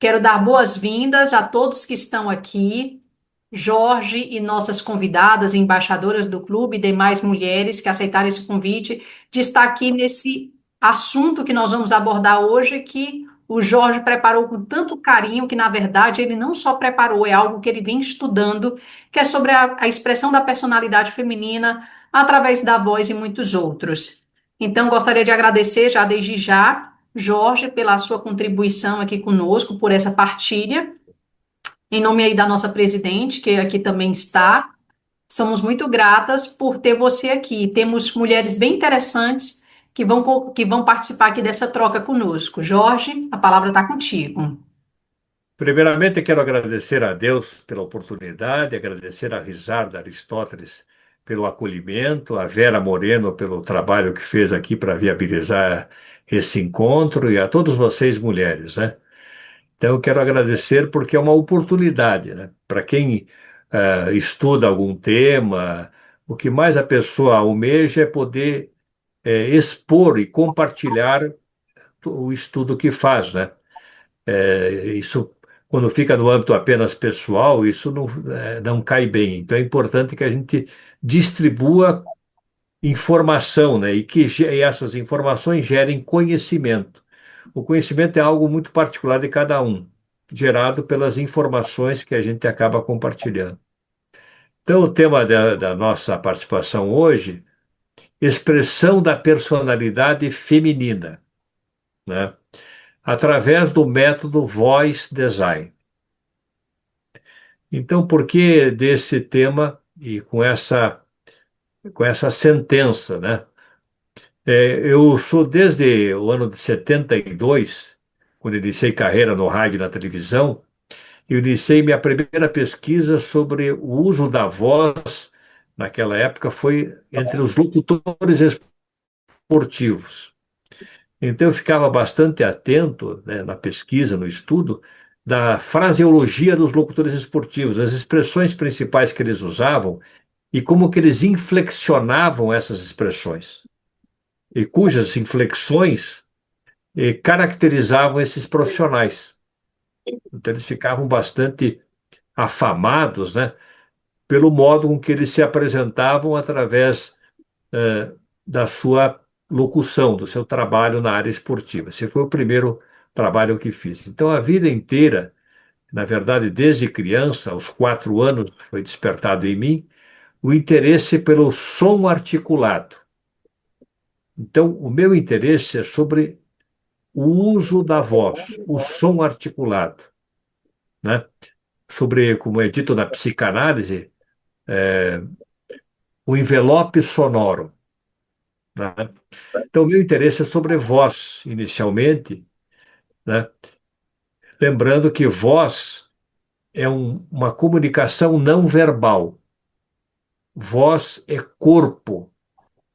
Quero dar boas-vindas a todos que estão aqui, Jorge e nossas convidadas, embaixadoras do clube, e demais mulheres que aceitaram esse convite de estar aqui nesse assunto que nós vamos abordar hoje, que o Jorge preparou com tanto carinho, que na verdade ele não só preparou, é algo que ele vem estudando, que é sobre a expressão da personalidade feminina através da voz e muitos outros. Então, gostaria de agradecer já desde já. Jorge, pela sua contribuição aqui conosco, por essa partilha. Em nome aí da nossa presidente, que aqui também está, somos muito gratas por ter você aqui. Temos mulheres bem interessantes que vão participar aqui dessa troca conosco. Jorge, a palavra está contigo. Primeiramente, quero agradecer a Deus pela oportunidade, agradecer a Risarda Aristóteles pelo acolhimento, a Vera Moreno pelo trabalho que fez aqui para viabilizar esse encontro e a todos vocês, mulheres, né? Então, eu quero agradecer porque é uma oportunidade, né? Para quem estuda algum tema, o que mais a pessoa almeja é poder expor e compartilhar o estudo que faz, né? Isso, quando fica no âmbito apenas pessoal, isso não cai bem. Então é importante que a gente distribua informação, né? E essas informações gerem conhecimento. O conhecimento é algo muito particular de cada um, gerado pelas informações que a gente acaba compartilhando. Então, o tema da nossa participação hoje, expressão da personalidade feminina, né? Através do método Voice Design. Então, por que desse tema e com essa sentença, né? Eu sou desde o ano de 72, quando iniciei carreira no rádio e na televisão, eu iniciei minha primeira pesquisa sobre o uso da voz, naquela época, foi entre os locutores esportivos. Então, eu ficava bastante atento, né, na pesquisa, no estudo, da fraseologia dos locutores esportivos, as expressões principais que eles usavam e como que eles inflexionavam essas expressões, e cujas inflexões caracterizavam esses profissionais. Então, eles ficavam bastante afamados, né, pelo modo com que eles se apresentavam através da sua locução, do seu trabalho na área esportiva. Esse foi o primeiro trabalho que fiz. Então, a vida inteira, na verdade, desde criança, aos 4 anos, foi despertado em mim o interesse pelo som articulado. Então, o meu interesse é sobre o uso da voz, o som articulado, né? Sobre, como é dito na psicanálise, o envelope sonoro, né? Então, o meu interesse é sobre voz, inicialmente, né? Lembrando que voz é uma comunicação não verbal. Voz é corpo.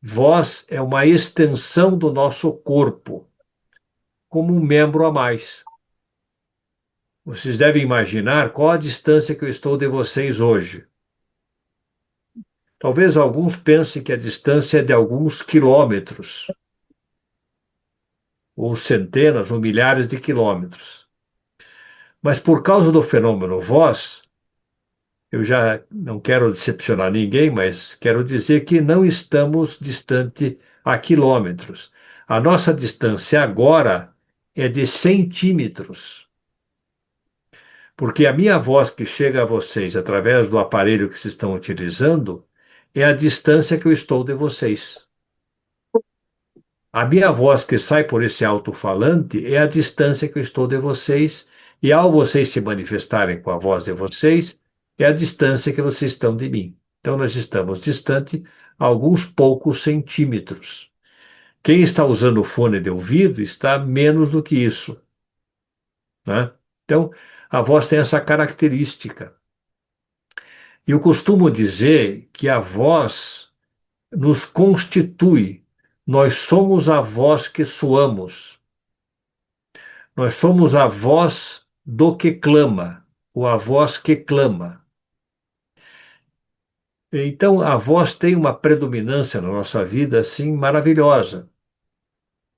Voz é uma extensão do nosso corpo, como um membro a mais. Vocês devem imaginar qual a distância que eu estou de vocês hoje. Talvez alguns pensem que a distância é de alguns quilômetros, ou centenas ou milhares de quilômetros. Mas por causa do fenômeno voz, eu já não quero decepcionar ninguém, mas quero dizer que não estamos distante a quilômetros. A nossa distância agora é de centímetros, porque a minha voz que chega a vocês através do aparelho que vocês estão utilizando é a distância que eu estou de vocês. A minha voz que sai por esse alto-falante é a distância que eu estou de vocês, e ao vocês se manifestarem com a voz de vocês, é a distância que vocês estão de mim. Então, nós estamos distante alguns poucos centímetros. Quem está usando o fone de ouvido está menos do que isso, né? Então, a voz tem essa característica. Eu costumo dizer que a voz nos constitui. Nós somos a voz que soamos. Nós somos a voz do que clama, ou a voz que clama. Então, a voz tem uma predominância na nossa vida, assim, maravilhosa,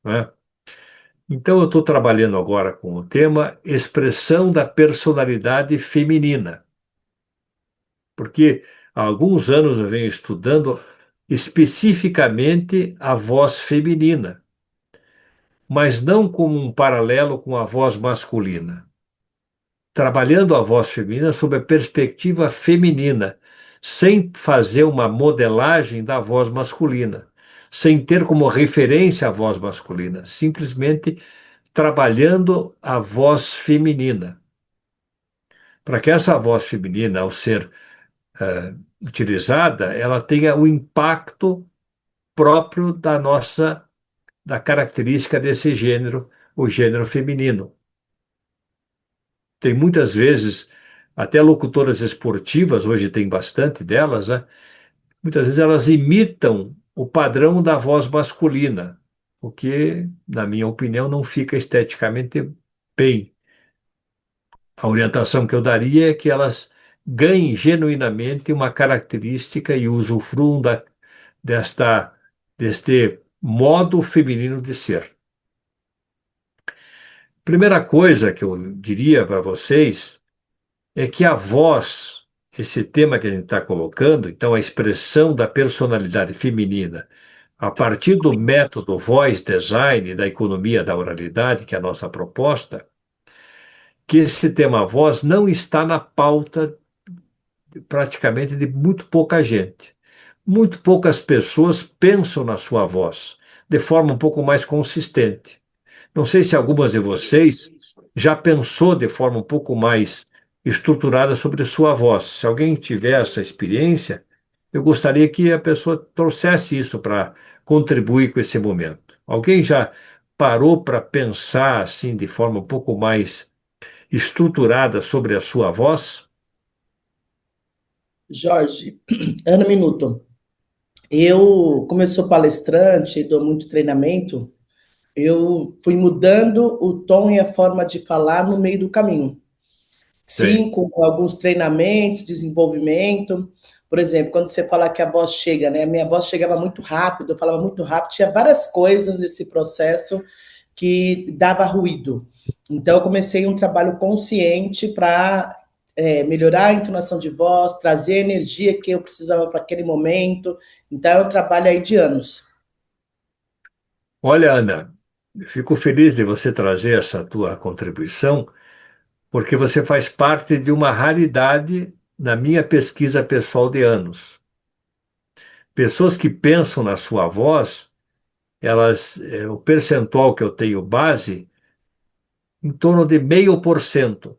né? Então, eu estou trabalhando agora com o tema expressão da personalidade feminina, porque há alguns anos eu venho estudando especificamente a voz feminina, mas não como um paralelo com a voz masculina, trabalhando a voz feminina sob a perspectiva feminina, sem fazer uma modelagem da voz masculina, sem ter como referência a voz masculina, simplesmente trabalhando a voz feminina, para que essa voz feminina, ao ser utilizada, ela tenha o impacto próprio da característica desse gênero, o gênero feminino. Tem muitas vezes, até locutoras esportivas, hoje tem bastante delas, né? Muitas vezes elas imitam o padrão da voz masculina, o que, na minha opinião, não fica esteticamente bem. A orientação que eu daria é que elas ganhem genuinamente uma característica e usufruam desta, deste modo feminino de ser. Primeira coisa que eu diria para vocês é que a voz, esse tema que a gente está colocando, então a expressão da personalidade feminina, a partir do método voice design da economia da oralidade, que é a nossa proposta, que esse tema voz não está na pauta praticamente de muito pouca gente. Muito poucas pessoas pensam na sua voz de forma um pouco mais consistente. Não sei se algumas de vocês já pensou de forma um pouco mais estruturada sobre sua voz. Se alguém tiver essa experiência, eu gostaria que a pessoa trouxesse isso para contribuir com esse momento. Alguém já parou para pensar assim de forma um pouco mais estruturada sobre a sua voz? Jorge, Ana Minuto. Eu, como eu sou palestrante e dou muito treinamento, eu fui mudando o tom e a forma de falar no meio do caminho. Sei. Sim, com alguns treinamentos, desenvolvimento. Por exemplo, quando você fala que a voz chega, né? A minha voz chegava muito rápido, eu falava muito rápido, tinha várias coisas nesse processo que dava ruído. Então, eu comecei um trabalho consciente para melhorar a entonação de voz, trazer a energia que eu precisava para aquele momento. Então, é um trabalho aí de anos. Olha, Ana, eu fico feliz de você trazer essa tua contribuição, porque você faz parte de uma raridade na minha pesquisa pessoal de anos. Pessoas que pensam na sua voz, o percentual que eu tenho base, em torno de 0,5%.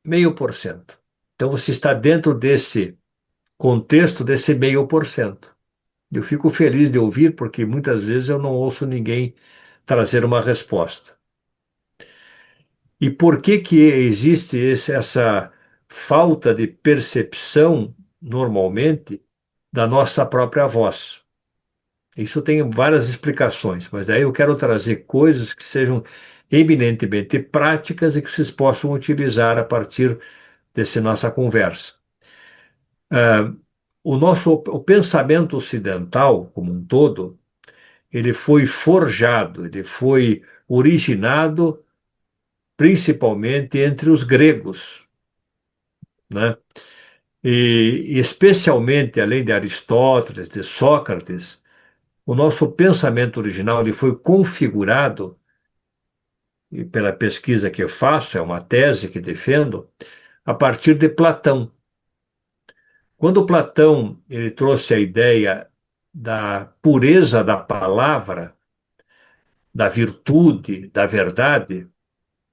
0,5%. Então você está dentro desse contexto desse 0,5%. Eu fico feliz de ouvir, porque muitas vezes eu não ouço ninguém trazer uma resposta. E por que que existe essa falta de percepção, normalmente, da nossa própria voz? Isso tem várias explicações, mas daí eu quero trazer coisas que sejam eminentemente práticas e que vocês possam utilizar a partir dessa nossa conversa. Ah, o pensamento ocidental, como um todo, ele foi forjado, ele foi originado principalmente entre os gregos, né? E especialmente, além de Aristóteles, de Sócrates, o nosso pensamento original ele foi configurado, e pela pesquisa que eu faço, é uma tese que defendo, a partir de Platão. Quando Platão ele trouxe a ideia da pureza da palavra, da virtude, da verdade,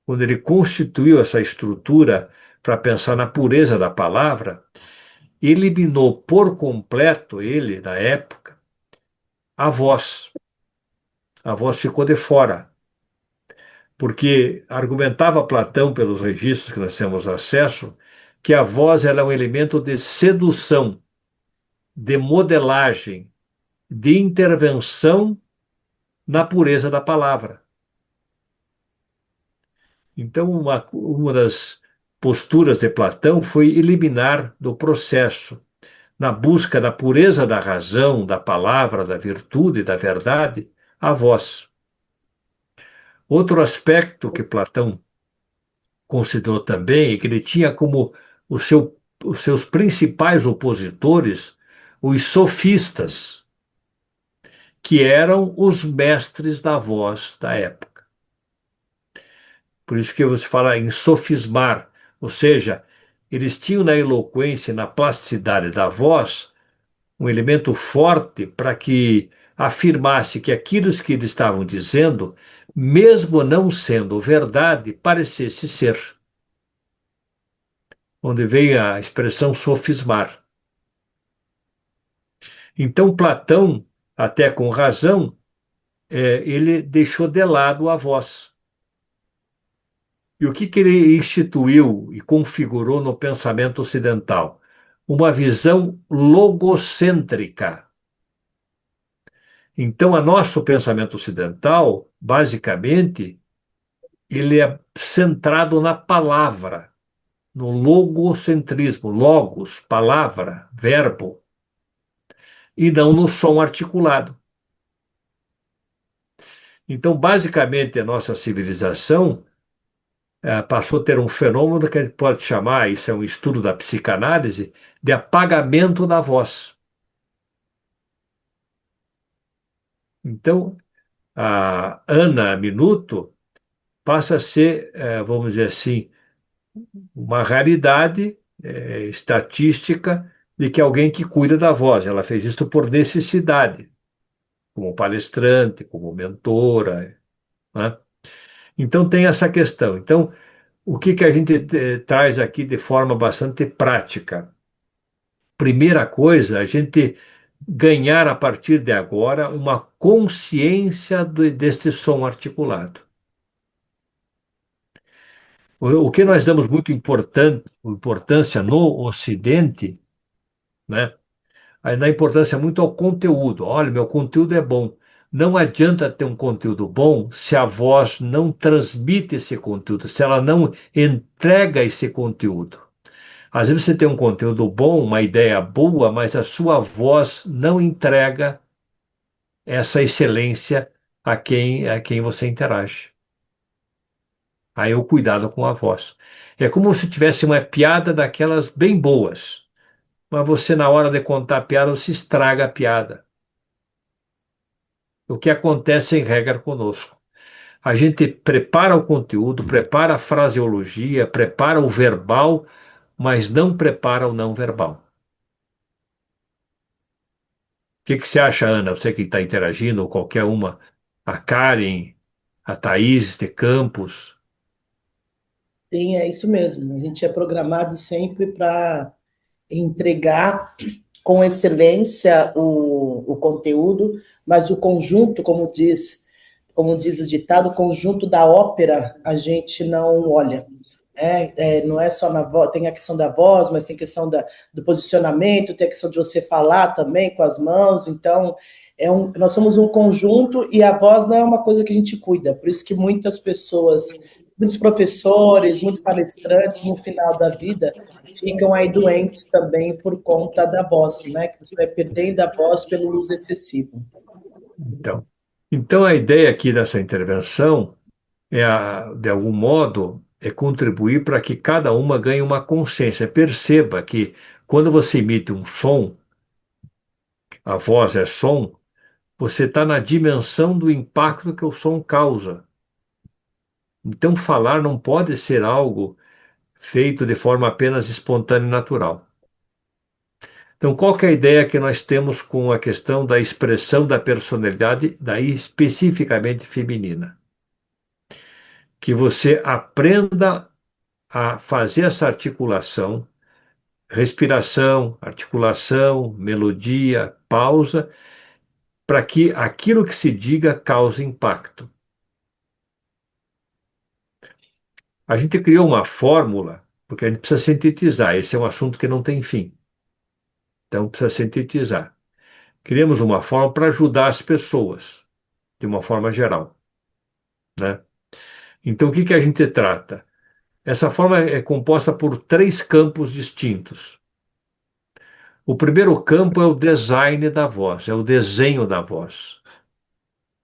quando ele constituiu essa estrutura para pensar na pureza da palavra, eliminou por completo ele, na época, a voz. A voz ficou de fora, porque argumentava Platão, pelos registros que nós temos acesso, que a voz ela é um elemento de sedução, de modelagem, de intervenção na pureza da palavra. Então, uma das posturas de Platão foi eliminar do processo, na busca da pureza da razão, da palavra, da virtude, da verdade, a voz. Outro aspecto que Platão considerou também é que ele tinha como os seus principais opositores os sofistas, que eram os mestres da voz da época. Por isso que você fala em sofismar, ou seja, eles tinham na eloquência, na plasticidade da voz, um elemento forte para que afirmasse que aquilo que eles estavam dizendo, mesmo não sendo verdade, parecesse ser. Onde vem a expressão sofismar. Então, Platão, até com razão, ele deixou de lado a voz. E o que ele instituiu e configurou no pensamento ocidental? Uma visão logocêntrica. Então, o nosso pensamento ocidental, basicamente, ele é centrado na palavra, no logocentrismo, logos, palavra, verbo, e não no som articulado. Então, basicamente, a nossa civilização passou a ter um fenômeno que a gente pode chamar, isso é um estudo da psicanálise, de apagamento da voz. Então, a Ana Minuto passa a ser, vamos dizer assim, uma raridade estatística de que alguém que cuida da voz. Ela fez isso por necessidade, como palestrante, como mentora, né? Então tem essa questão. Então, o que a gente traz aqui de forma bastante prática? Primeira coisa, a gente ganhar a partir de agora uma consciência deste som articulado. O que nós damos muito importância no Ocidente, né? Aí dá importância muito ao conteúdo. Olha, meu conteúdo é bom. Não adianta ter um conteúdo bom se a voz não transmite esse conteúdo, se ela não entrega esse conteúdo. Às vezes você tem um conteúdo bom, uma ideia boa, mas a sua voz não entrega essa excelência a quem você interage. Aí o cuidado com a voz. É como se tivesse uma piada daquelas bem boas, mas você, na hora de contar a piada, você estraga a piada. O que acontece em regra conosco. A gente prepara o conteúdo, prepara a fraseologia, prepara o verbal, mas não prepara o não verbal. Que você acha, Ana? Você que está interagindo, ou qualquer uma, a Karen, a Thaís de Campos. Sim, é isso mesmo. A gente é programado sempre para entregar com excelência o conteúdo, mas o conjunto, como diz o ditado, o conjunto da ópera a gente não olha. Não é só na voz, tem a questão da voz, mas tem a questão do posicionamento, tem a questão de você falar também com as mãos. Então, nós somos um conjunto e a voz não é uma coisa que a gente cuida. Por isso que muitas pessoas, muitos professores, muitos palestrantes, no final da vida, ficam aí doentes também por conta da voz, né? Que você vai perdendo a voz pelo uso excessivo. Então a ideia aqui dessa intervenção de algum modo, é contribuir para que cada uma ganhe uma consciência. Perceba que quando você emite um som, a voz é som, você está na dimensão do impacto que o som causa. Então, falar não pode ser algo feito de forma apenas espontânea e natural. Então, qual que é a ideia que nós temos com a questão da expressão da personalidade, daí especificamente feminina? Que você aprenda a fazer essa articulação, respiração, articulação, melodia, pausa, para que aquilo que se diga cause impacto. A gente criou uma fórmula, porque a gente precisa sintetizar, esse é um assunto que não tem fim. Então, precisa sintetizar. Criamos uma fórmula para ajudar as pessoas, de uma forma geral, né? Então, o que a gente trata? Essa forma é composta por três campos distintos. O primeiro campo é o design da voz, é o desenho da voz,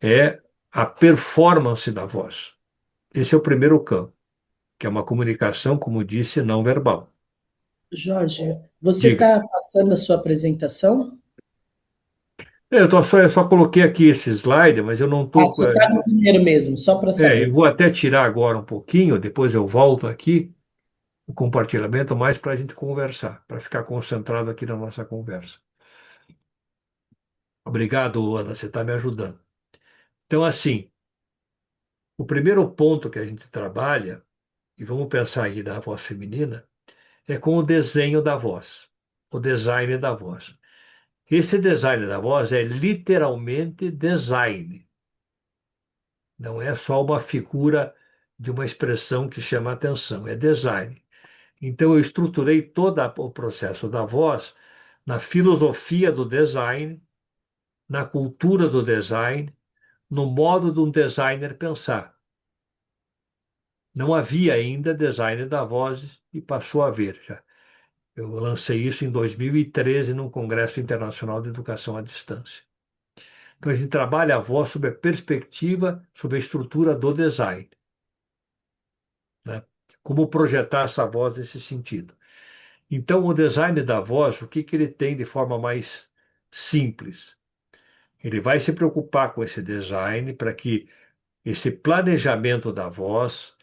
é a performance da voz. Esse é o primeiro campo, que é uma comunicação, como disse, não verbal. Jorge, você Diga. está passando a sua apresentação? Eu só coloquei aqui esse slide, mas eu não Ah, estou. você está no primeiro mesmo, só para Eu saber. vou até tirar agora um pouquinho, depois eu volto aqui, o compartilhamento, mais para a gente conversar, para ficar concentrado aqui na nossa conversa. Obrigado, Ana, você está me ajudando. Então, assim, o primeiro ponto que a gente trabalha, e vamos pensar aí na voz feminina, é com o desenho da voz, o design da voz. Esse design da voz é literalmente design, não é só uma figura de uma expressão que chama atenção, é design. Então, eu estruturei todo o processo da voz na filosofia do design, na cultura do design, no modo de um designer pensar. Não havia ainda design da voz e passou a haver já. Eu lancei isso em 2013 num Congresso Internacional de Educação à Distância. Então, a gente trabalha a voz sob a perspectiva, sob a estrutura do design, né? Como projetar essa voz nesse sentido. Então, o design da voz, o que que ele tem de forma mais simples? Ele vai se preocupar com esse design para que esse planejamento da voz,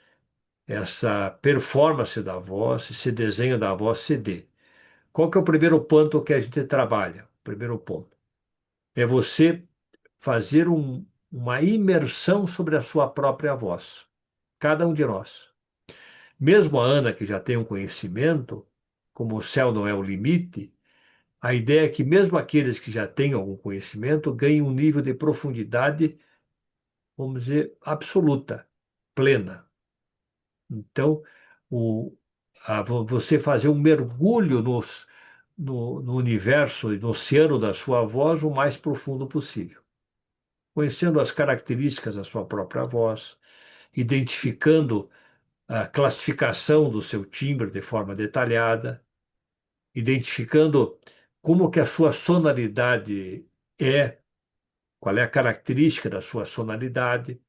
essa performance da voz, esse desenho da voz se dê. Qual que é o primeiro ponto que a gente trabalha? O primeiro ponto é você fazer uma imersão sobre a sua própria voz, cada um de nós. Mesmo a Ana, que já tem um conhecimento, como o céu não é o limite, a ideia é que mesmo aqueles que já têm algum conhecimento ganhem um nível de profundidade, vamos dizer, absoluta, plena. Então, você fazer um mergulho no universo e no oceano da sua voz o mais profundo possível, conhecendo as características da sua própria voz, identificando a classificação do seu timbre de forma detalhada, identificando como que a sua sonoridade é, qual é a característica da sua sonoridade,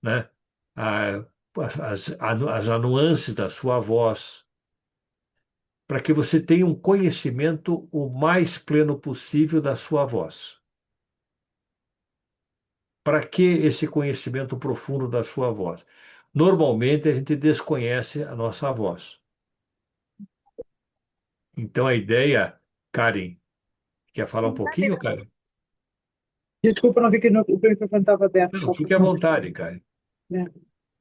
né? A- as nuances da sua voz, para que você tenha um conhecimento o mais pleno possível da sua voz. Para que esse conhecimento profundo da sua voz? Normalmente a gente desconhece a nossa voz. Então a ideia, Karen, quer falar um pouquinho, Karen? Desculpa, não vi que o microfone estava aberto. Não, fique à vontade, Karen. É.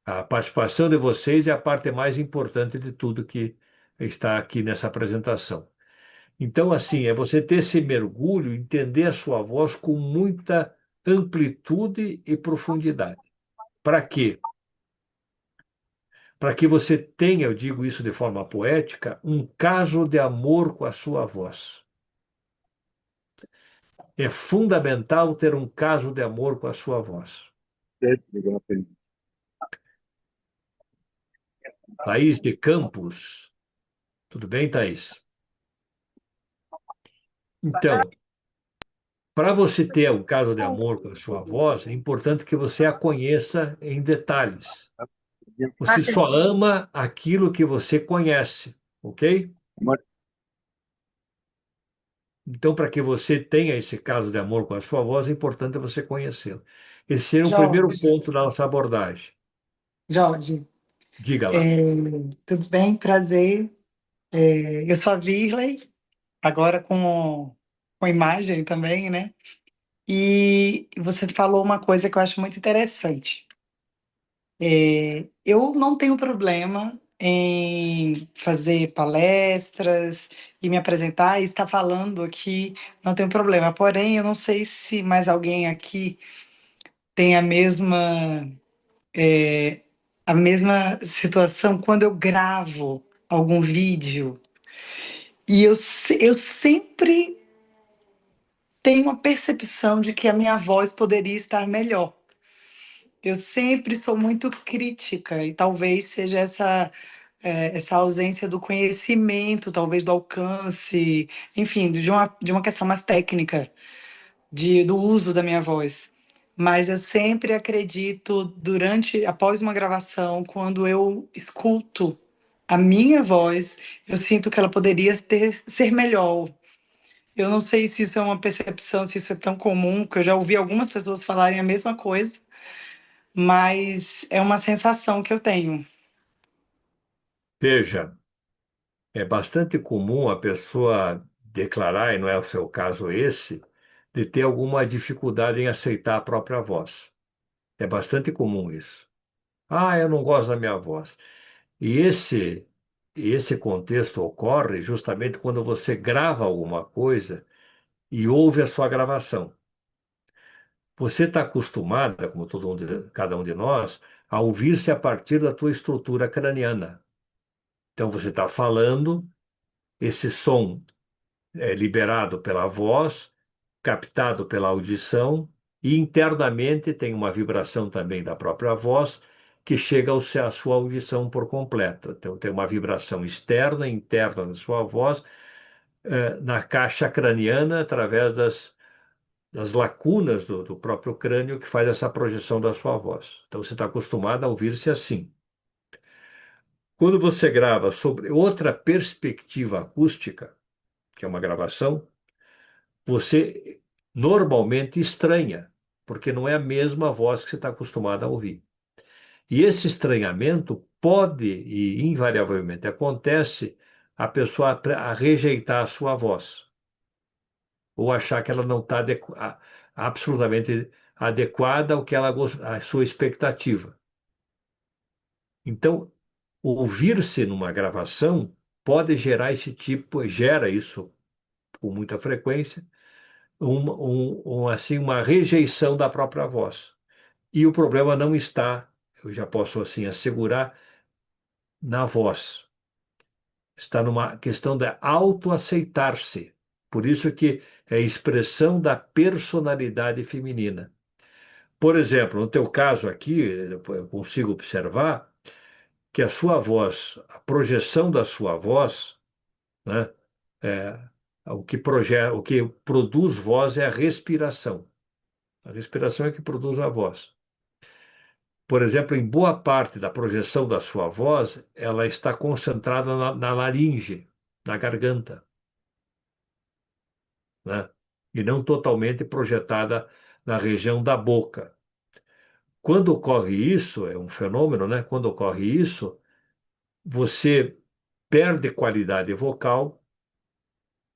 A participação de vocês é a parte mais importante de tudo que está aqui nessa apresentação. Então, assim, é você ter esse mergulho, entender a sua voz com muita amplitude e profundidade. Para quê? Para que você tenha, eu digo isso de forma poética, um caso de amor com a sua voz. É fundamental ter um caso de amor com a sua voz. Thaís de Campos. Tudo bem, Thaís? Então, para você ter um caso de amor com a sua voz, é importante que você a conheça em detalhes. Você só ama aquilo que você conhece, ok? Então, para que você tenha esse caso de amor com a sua voz, é importante você conhecê-lo. Esse seria o primeiro Jorge, ponto da nossa abordagem. Jorge, Diga lá. tudo bem? Prazer. Eu sou a Virley, agora com imagem também, né? E você falou uma coisa que eu acho muito interessante. Eu não tenho problema em fazer palestras e me apresentar e estar falando aqui, não tenho problema. Porém, eu não sei se mais alguém aqui tem é, a mesma situação quando eu gravo algum vídeo e eu sempre tenho a percepção de que a minha voz poderia estar melhor. Eu sempre sou muito crítica e talvez seja essa ausência do conhecimento, talvez do alcance, enfim, de uma questão mais técnica do uso da minha voz. mas eu sempre acredito após uma gravação, quando eu escuto a minha voz, eu sinto que ela poderia ser melhor. Eu não sei se isso é uma percepção, se isso é tão comum, porque eu já ouvi algumas pessoas falarem a mesma coisa, mas é uma sensação que eu tenho. Veja, é bastante comum a pessoa declarar, e não é o seu caso esse, de ter alguma dificuldade em aceitar a própria voz. É bastante comum isso. Ah, eu não gosto da minha voz. E esse contexto ocorre justamente quando você grava alguma coisa e ouve a sua gravação. Você está acostumada, como cada um de nós, a ouvir-se a partir da tua estrutura craniana. Então você está falando, esse som é liberado pela voz, captado pela audição, e internamente tem uma vibração também da própria voz que chega à sua audição por completo. Então tem uma vibração externa e interna da sua voz, na caixa craniana, através das lacunas do próprio crânio que faz essa projeção da sua voz. Então você está acostumado a ouvir-se assim. Quando você grava sobre outra perspectiva acústica, que é uma gravação, você normalmente estranha, porque não é a mesma voz que você está acostumado a ouvir. E esse estranhamento pode, e invariavelmente acontece, a pessoa a rejeitar a sua voz, ou achar que ela não está absolutamente adequada ao que à sua expectativa. Então, ouvir-se numa gravação pode gerar gera isso com muita frequência, assim, uma rejeição da própria voz. E o problema não está, eu já posso assim assegurar, na voz. Está numa questão de autoaceitar-se. Por isso que é a expressão da personalidade feminina. Por exemplo, no teu caso aqui, eu consigo observar que a sua voz, a projeção da sua voz, né, é, o que produz voz é a respiração. A respiração é que produz a voz. Por exemplo, em boa parte da projeção da sua voz, ela está concentrada na laringe, na garganta, né? E não totalmente projetada na região da boca. Quando ocorre isso, é um fenômeno, né? Quando ocorre isso, você perde qualidade vocal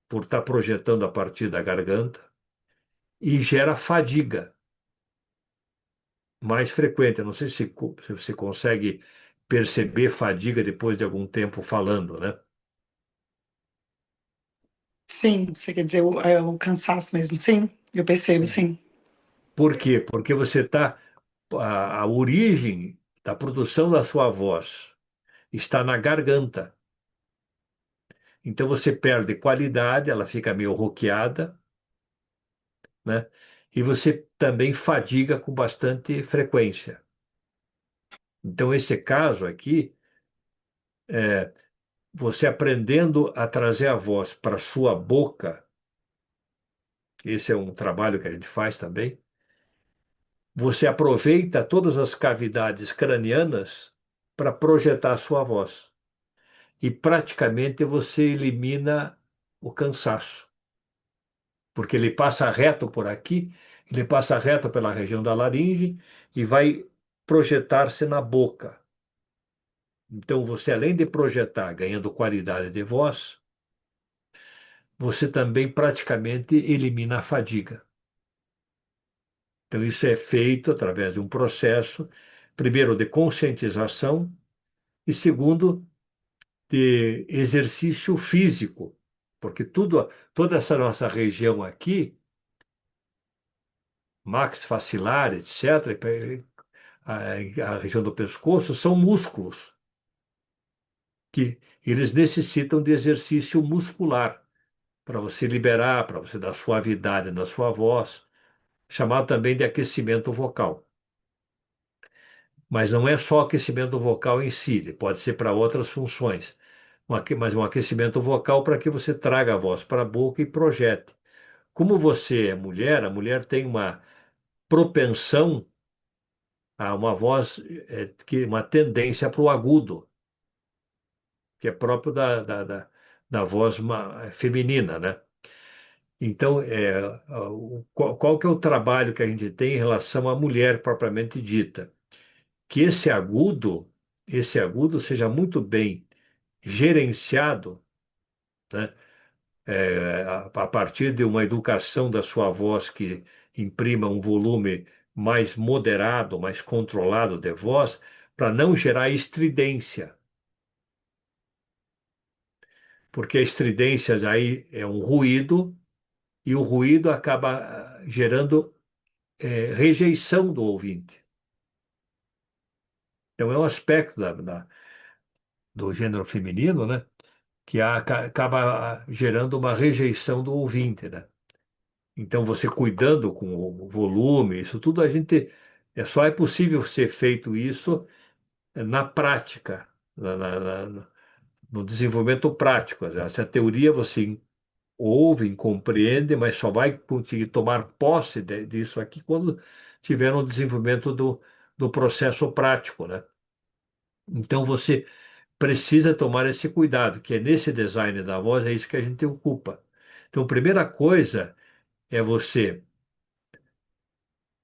por estar projetando a partir da garganta e gera fadiga mais frequente. Eu não sei se você consegue perceber fadiga depois de algum tempo falando, né? Sim, você quer dizer o cansaço mesmo? Sim, eu percebo, sim. Por quê? Porque você está. A origem da produção da sua voz está na garganta. Então você perde qualidade, ela fica meio roqueada, né? E você também fadiga com bastante frequência. Então, esse caso aqui, você aprendendo a trazer a voz para sua boca, esse é um trabalho que a gente faz também, você aproveita todas as cavidades cranianas para projetar a sua voz. E praticamente você elimina o cansaço, porque ele passa reto por aqui, ele passa reto pela região da laringe e vai projetar-se na boca. Então, você, além de projetar ganhando qualidade de voz, você também praticamente elimina a fadiga. Então, isso é feito através de um processo, primeiro, de conscientização e, segundo, de exercício físico, porque toda essa nossa região aqui, maxilar, etc., a região do pescoço, são músculos, que eles necessitam de exercício muscular para você liberar, para você dar suavidade na sua voz, chamado também de aquecimento vocal. Mas não é só aquecimento vocal em si, ele pode ser para outras funções. Mas um aquecimento vocal para que você traga a voz para a boca e projete. Como você é mulher, a mulher tem propensão a uma voz, uma tendência para o agudo, que é próprio da voz feminina, né? Então, qual que é o trabalho que a gente tem em relação à mulher propriamente dita? Que esse agudo seja muito bem gerenciado, né? A partir de uma educação da sua voz que imprima um volume mais moderado, mais controlado de voz, para não gerar estridência, porque a estridência aí é um ruído e o ruído acaba gerando rejeição do ouvinte. Então é um aspecto do gênero feminino, né, que acaba gerando uma rejeição do ouvinte, né? Então, você cuidando com o volume, isso tudo a gente. Só é possível ser feito isso na prática, no desenvolvimento prático. Essa teoria você ouve, compreende, mas só vai conseguir tomar posse disso aqui quando tiver no desenvolvimento do processo prático, né? Então, você precisa tomar esse cuidado, que é nesse design da voz, é isso que a gente ocupa. Então, a primeira coisa é você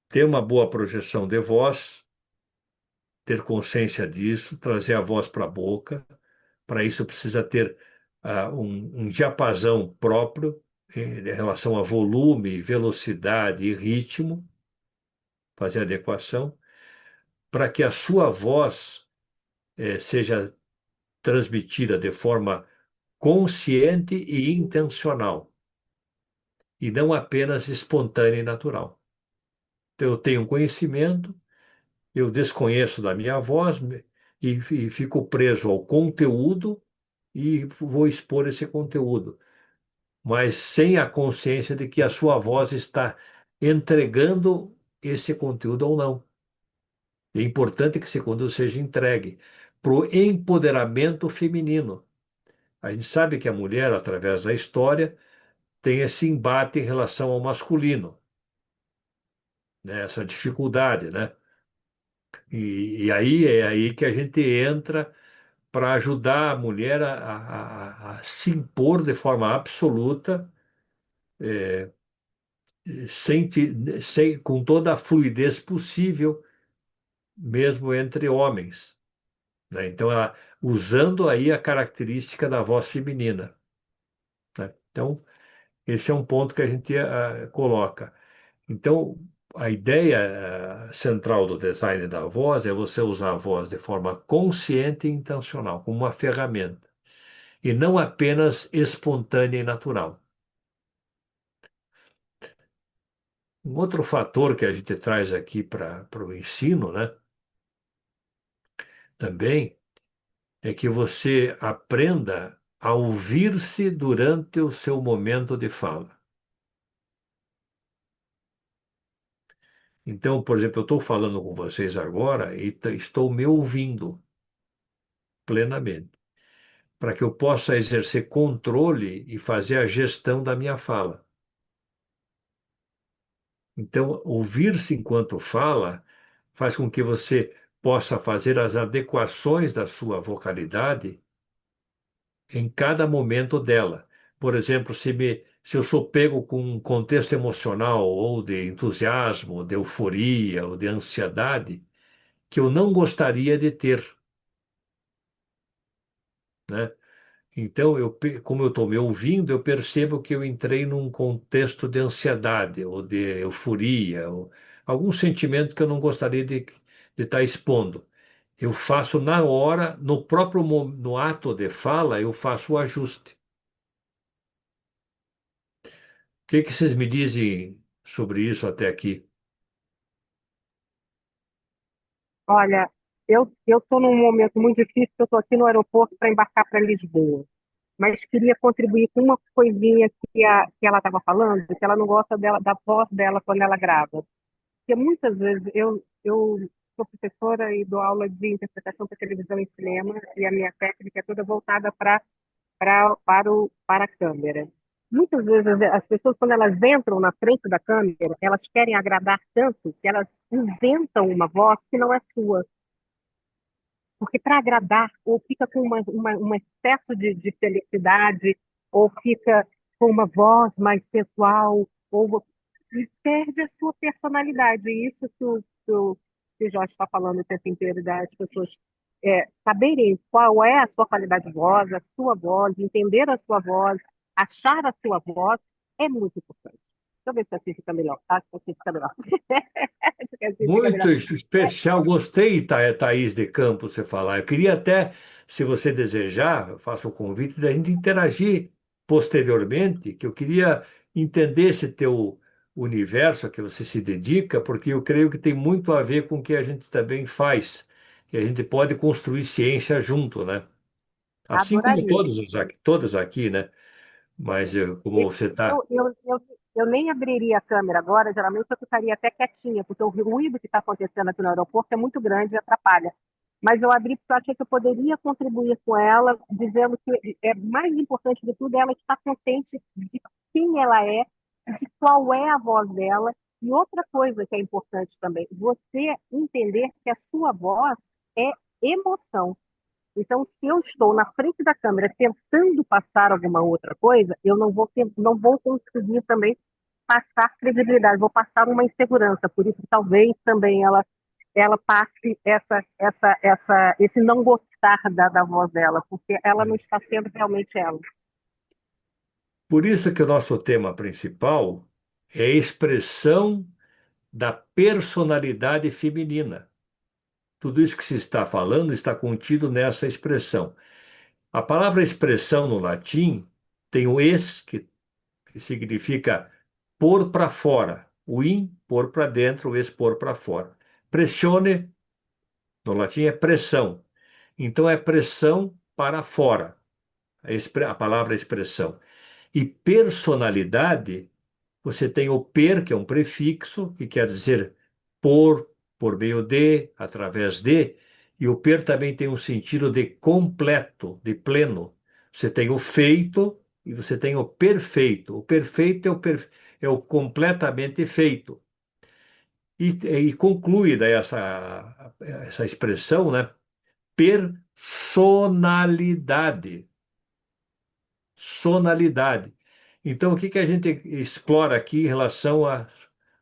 ter uma boa projeção de voz, ter consciência disso, trazer a voz para a boca. Para isso precisa ter um diapasão próprio em relação a volume, velocidade e ritmo, fazer adequação, para que a sua voz seja transmitida de forma consciente e intencional, e não apenas espontânea e natural. Então, eu tenho um conhecimento, eu desconheço da minha voz e fico preso ao conteúdo e vou expor esse conteúdo, mas sem a consciência de que a sua voz está entregando esse conteúdo ou não. É importante que esse conteúdo seja entregue para o empoderamento feminino. A gente sabe que a mulher, através da história, tem esse embate em relação ao masculino, né? Essa dificuldade, né? E aí é aí que a gente entra para ajudar a mulher a se impor de forma absoluta, com toda a fluidez possível, mesmo entre homens, né? Então, usando aí a característica da voz feminina, né? Então, esse é um ponto que a gente coloca. Então, a ideia central do design da voz é você usar a voz de forma consciente e intencional, como uma ferramenta, e não apenas espontânea e natural. Um outro fator que a gente traz aqui para o ensino, né, também, é que você aprenda a ouvir-se durante o seu momento de fala. Então, por exemplo, eu estou falando com vocês agora e estou me ouvindo plenamente, para que eu possa exercer controle e fazer a gestão da minha fala. Então, ouvir-se enquanto fala faz com que você possa fazer as adequações da sua vocalidade em cada momento dela. Por exemplo, se eu sou pego com um contexto emocional ou de entusiasmo, de euforia ou de ansiedade, que eu não gostaria de ter, né? Então, como eu estou me ouvindo, eu percebo que eu entrei num contexto de ansiedade ou de euforia, ou algum sentimento que eu não gostaria de estar expondo. Eu faço na hora, no ato de fala, eu faço o ajuste. O que que vocês me dizem sobre isso até aqui? Olha, eu estou num momento muito difícil, eu estou aqui no aeroporto para embarcar para Lisboa, mas queria contribuir com uma coisinha que ela estava falando, que ela não gosta da voz dela quando ela grava. Porque muitas vezes eu sou professora e dou aula de interpretação para televisão e cinema, e a minha técnica é toda voltada para a câmera. muitas vezes as pessoas, quando elas entram na frente da câmera, elas querem agradar tanto que elas inventam uma voz que não é sua. Porque para agradar, ou fica com um excesso de felicidade, ou fica com uma voz mais sensual, ou e perde a sua personalidade. E isso que o Jorge está falando o tempo inteiro, das pessoas saberem qual é a sua qualidade de voz, a sua voz, entender a sua voz, achar a sua voz, é muito importante. Deixa eu ver se assim fica melhor. Acho que assim fica melhor. Acho que assim fica Muito melhor. especial, gostei, Thaís de Campos, você falar. Eu queria até, se você desejar, eu faço o convite da gente interagir posteriormente, que eu queria entender esse teu universo a que você se dedica, porque eu creio que tem muito a ver com o que a gente também faz, e a gente pode construir ciência junto, né? Assim como Adoraria. todos aqui, né? Mas como você está. Eu nem abriria a câmera agora, geralmente eu ficaria até quietinha, porque o ruído que está acontecendo aqui no aeroporto é muito grande e atrapalha. Mas eu abri porque eu achei que eu poderia contribuir com ela, dizendo que é mais importante de tudo ela estar consciente de quem ela é, de qual é a voz dela. E outra coisa que é importante também, você entender que a sua voz é emoção. Então, se eu estou na frente da câmera tentando passar alguma outra coisa, eu não vou conseguir também passar credibilidade, vou passar uma insegurança. Por isso, talvez também ela passe esse não gostar da voz dela, porque ela não está sendo realmente ela. Por isso que o nosso tema principal é a expressão da personalidade feminina. Tudo isso que se está falando está contido nessa expressão. A palavra expressão no latim tem o ex, que significa pôr para fora, o in, pôr para dentro, o expor para fora. Pressione, no latim, é pressão. Então é pressão para fora, a palavra expressão. E personalidade, você tem o per, que é um prefixo, que quer dizer por meio de, através de, e o per também tem um sentido de completo, de pleno. Você tem o feito e você tem o perfeito. O perfeito é o completamente feito. E conclui daí essa expressão, né? Personalidade. Sonalidade. Então, o que que a gente explora aqui em relação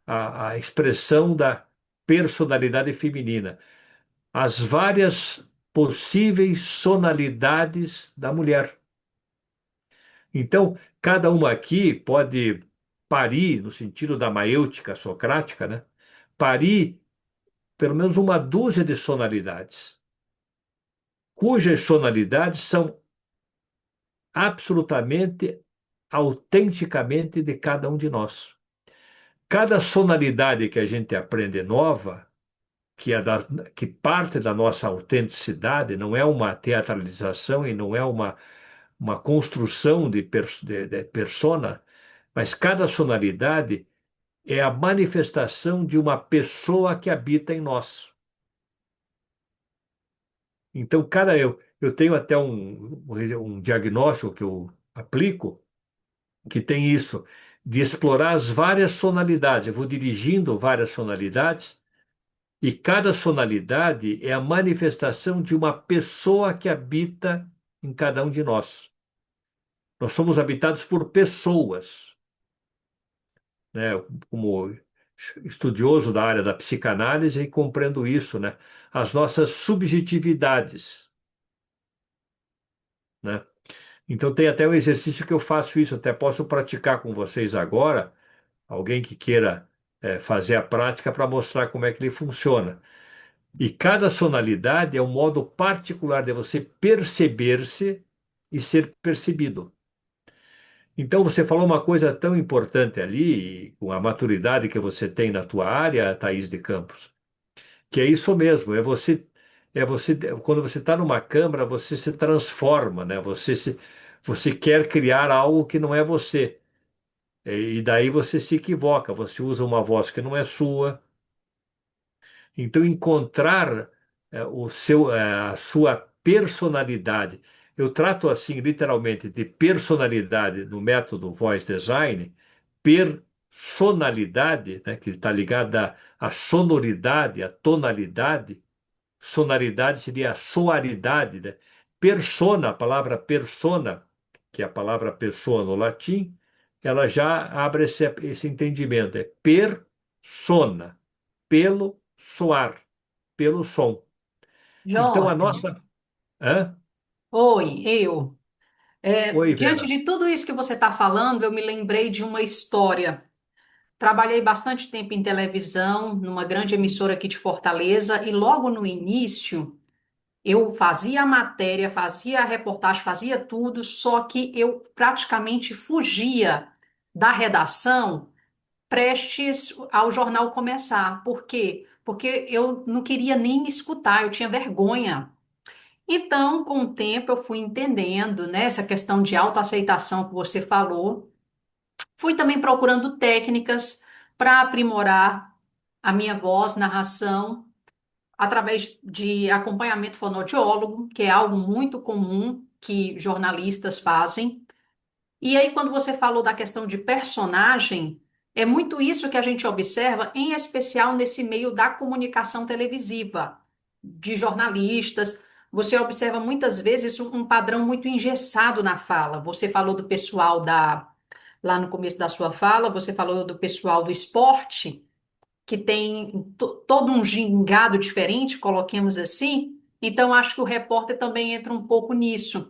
à expressão da personalidade feminina? As várias possíveis sonalidades da mulher. Então, cada uma aqui pode parir, no sentido da maêutica socrática, né? Parir pelo menos uma dúzia de sonalidades, cujas sonalidades são absolutamente, autenticamente de cada um de nós. Cada sonalidade que a gente aprende nova, que, que parte da nossa autenticidade, não é uma teatralização e não é uma construção de persona, mas cada sonalidade é a manifestação de uma pessoa que habita em nós. Então, eu tenho até um diagnóstico que eu aplico, que tem isso, de explorar as várias sonalidades. Eu vou dirigindo várias sonalidades, e cada sonalidade é a manifestação de uma pessoa que habita em cada um de nós. Nós somos habitados por pessoas, né? Como estudioso da área da psicanálise, compreendo isso, né? As nossas subjetividades, né? Então tem até um exercício que eu faço isso, até posso praticar com vocês agora, alguém que queira fazer a prática para mostrar como é que ele funciona. E cada sonalidade é um modo particular de você perceber-se e ser percebido. Então você falou uma coisa tão importante ali, com a maturidade que você tem na tua área, Thaís de Campos, que é isso mesmo, é você, quando você está numa câmara, você se transforma, né? Você quer criar algo que não é você. E daí você se equivoca, você usa uma voz que não é sua. Então, encontrar a sua personalidade. eu trato assim literalmente de personalidade no método Voice Design, personalidade, né, que está ligada à sonoridade, à tonalidade. Sonoridade seria a soaridade, né? Persona, a palavra persona, que é a palavra pessoa no latim, ela já abre esse entendimento. É persona, pelo soar, pelo som. Então a Jorge, nossa. Hã? oi, eu. Oi, Diante Vera. de tudo isso que você está falando, eu me lembrei de uma história. Trabalhei bastante tempo em televisão, numa grande emissora aqui de Fortaleza, e logo no início eu fazia a matéria, fazia a reportagem, fazia tudo, só que eu praticamente fugia da redação prestes ao jornal começar. Por quê? Porque eu não queria nem me escutar, eu tinha vergonha. Então, com o tempo, eu fui entendendo, né, essa questão de autoaceitação que você falou. Fui também procurando técnicas para aprimorar a minha voz, narração, através de acompanhamento fonoaudiólogo, que é algo muito comum que jornalistas fazem. E aí, quando você falou da questão de personagem, é muito isso que a gente observa, em especial nesse meio da comunicação televisiva, de jornalistas. Você observa muitas vezes um padrão muito engessado na fala. Você falou do pessoal lá no começo da sua fala, você falou do pessoal do esporte, que tem todo um gingado diferente, coloquemos assim. Então, acho que o repórter também entra um pouco nisso.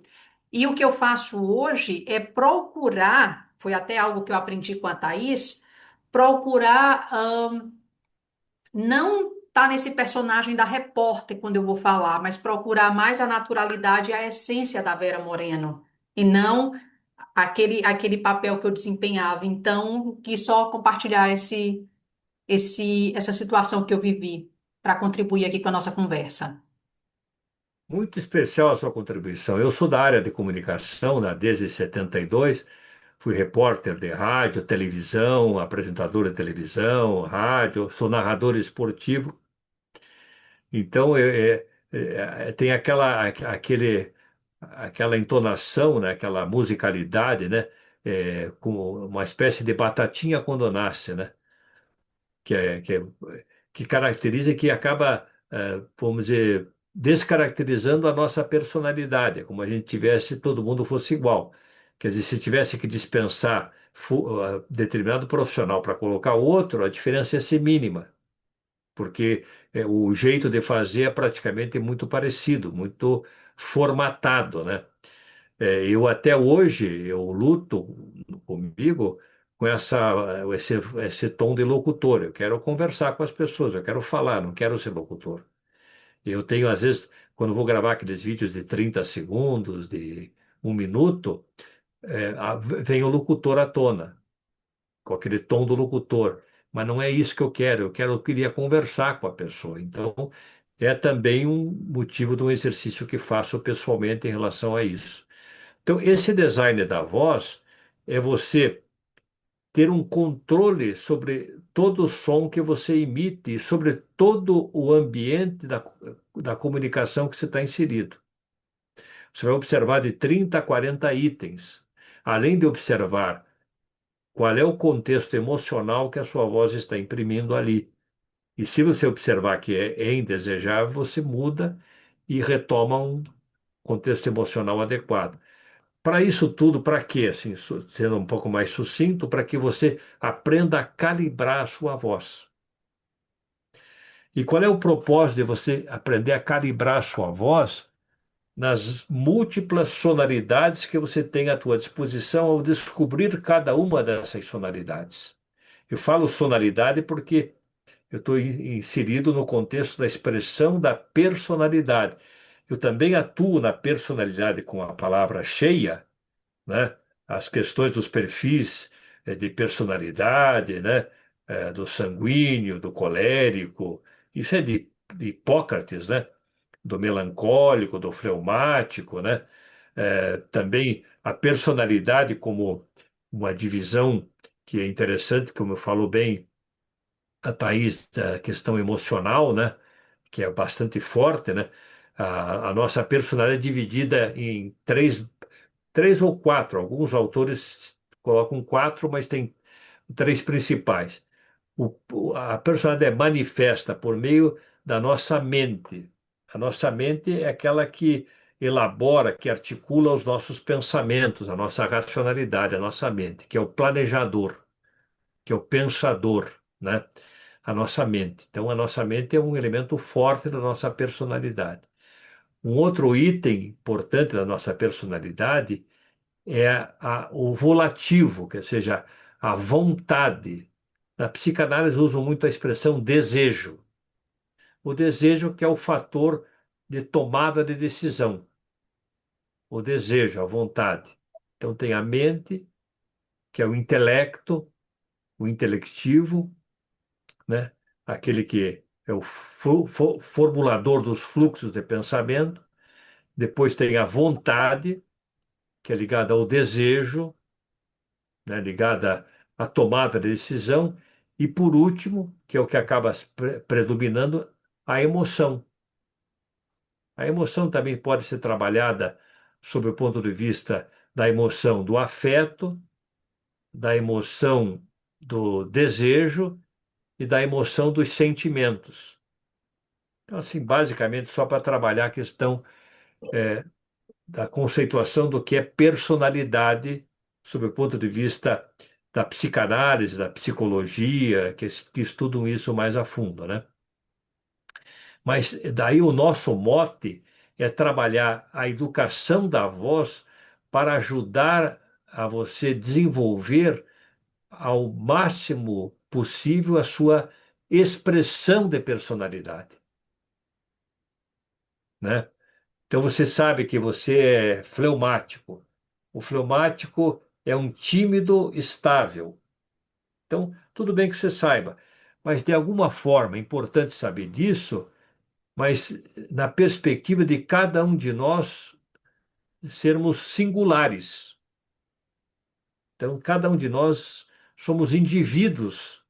E o que eu faço hoje é procurar, foi até algo que eu aprendi com a Thaís, procurar não estar nesse personagem da repórter quando eu vou falar, mas procurar mais a naturalidade e a essência da Vera Moreno, e não aquele papel que eu desempenhava. Então, quis só compartilhar essa situação que eu vivi para contribuir aqui com a nossa conversa. Muito especial a sua contribuição. Eu sou da área de comunicação, né, desde 72. Fui repórter de rádio, televisão, apresentador de televisão, rádio, sou narrador esportivo. Então, tem aquela entonação, né, aquela musicalidade, né, com uma espécie de batatinha quando nasce, né, que, é, que, é- que caracteriza e que acaba, vamos dizer, descaracterizando a nossa personalidade, é como a gente tivesse, todo mundo fosse igual. Quer dizer, se tivesse que dispensar determinado profissional para colocar outro, a diferença ia ser mínima porque o jeito de fazer é praticamente muito parecido, muito formatado, né? Eu até hoje eu luto comigo com esse tom de locutor. Eu quero conversar com as pessoas, eu quero falar, não quero ser locutor. Eu tenho, às vezes, quando vou gravar aqueles vídeos de 30 segundos, de 1 minuto, vem o locutor à tona com aquele tom do locutor. Mas não é isso que eu quero. Eu queria conversar com a pessoa. Então, é também um motivo de um exercício que faço pessoalmente em relação a isso. Então, esse design da voz é você ter um controle sobre todo o som que você emite e sobre todo o ambiente da comunicação que você está inserido. Você vai observar de 30 a 40 itens. Além de observar qual é o contexto emocional que a sua voz está imprimindo ali. E se você observar que é indesejável, você muda e retoma um contexto emocional adequado. Para isso tudo, para quê? Assim, sendo um pouco mais sucinto, para que você aprenda a calibrar a sua voz. E qual é o propósito de você aprender a calibrar a sua voz? Nas múltiplas sonoridades que você tem à tua disposição ao descobrir cada uma dessas sonoridades. Eu falo sonoridade porque eu estou inserido no contexto da expressão da personalidade. Eu também atuo na personalidade com a palavra cheia, né? As questões dos perfis de personalidade, né? Do sanguíneo, do colérico, isso é de Hipócrates, né? Do melancólico, do fleumático, né? Também a personalidade como uma divisão que é interessante, como falou bem a Thaís, da questão emocional, né? Que é bastante forte, né? A nossa personalidade é dividida em três ou quatro. Alguns autores colocam quatro, mas tem três principais. A personalidade é manifesta por meio da nossa mente. A nossa mente é aquela que elabora, que articula os nossos pensamentos, a nossa racionalidade, a nossa mente, que é o planejador, que é o pensador, né? A nossa mente. Então, a nossa mente é um elemento forte da nossa personalidade. Um outro item importante da nossa personalidade é o volativo, que seja, a vontade. Na psicanálise usam muito a expressão desejo. O desejo que é o fator de tomada de decisão. O desejo, a vontade. Então tem a mente, que é o intelecto, o intelectivo, né? Aquele que é o formulador dos fluxos de pensamento. Depois tem a vontade, que é ligada ao desejo, né, ligada à tomada de decisão, e por último, que é o que acaba predominando, a emoção. A emoção também pode ser trabalhada sob o ponto de vista da emoção do afeto, da emoção do desejo e da emoção dos sentimentos. Então, assim, basicamente, só para trabalhar a questão da conceituação do que é personalidade sob o ponto de vista da psicanálise, da psicologia, que estudam isso mais a fundo, né? Mas daí o nosso mote é trabalhar a educação da voz para ajudar a você desenvolver ao máximo possível a sua expressão de personalidade, né? Então você sabe que você é fleumático. O fleumático é um tímido estável. Então, tudo bem que você saiba, mas de alguma forma é importante saber disso, mas na perspectiva de cada um de nós sermos singulares. Então, cada um de nós somos indivíduos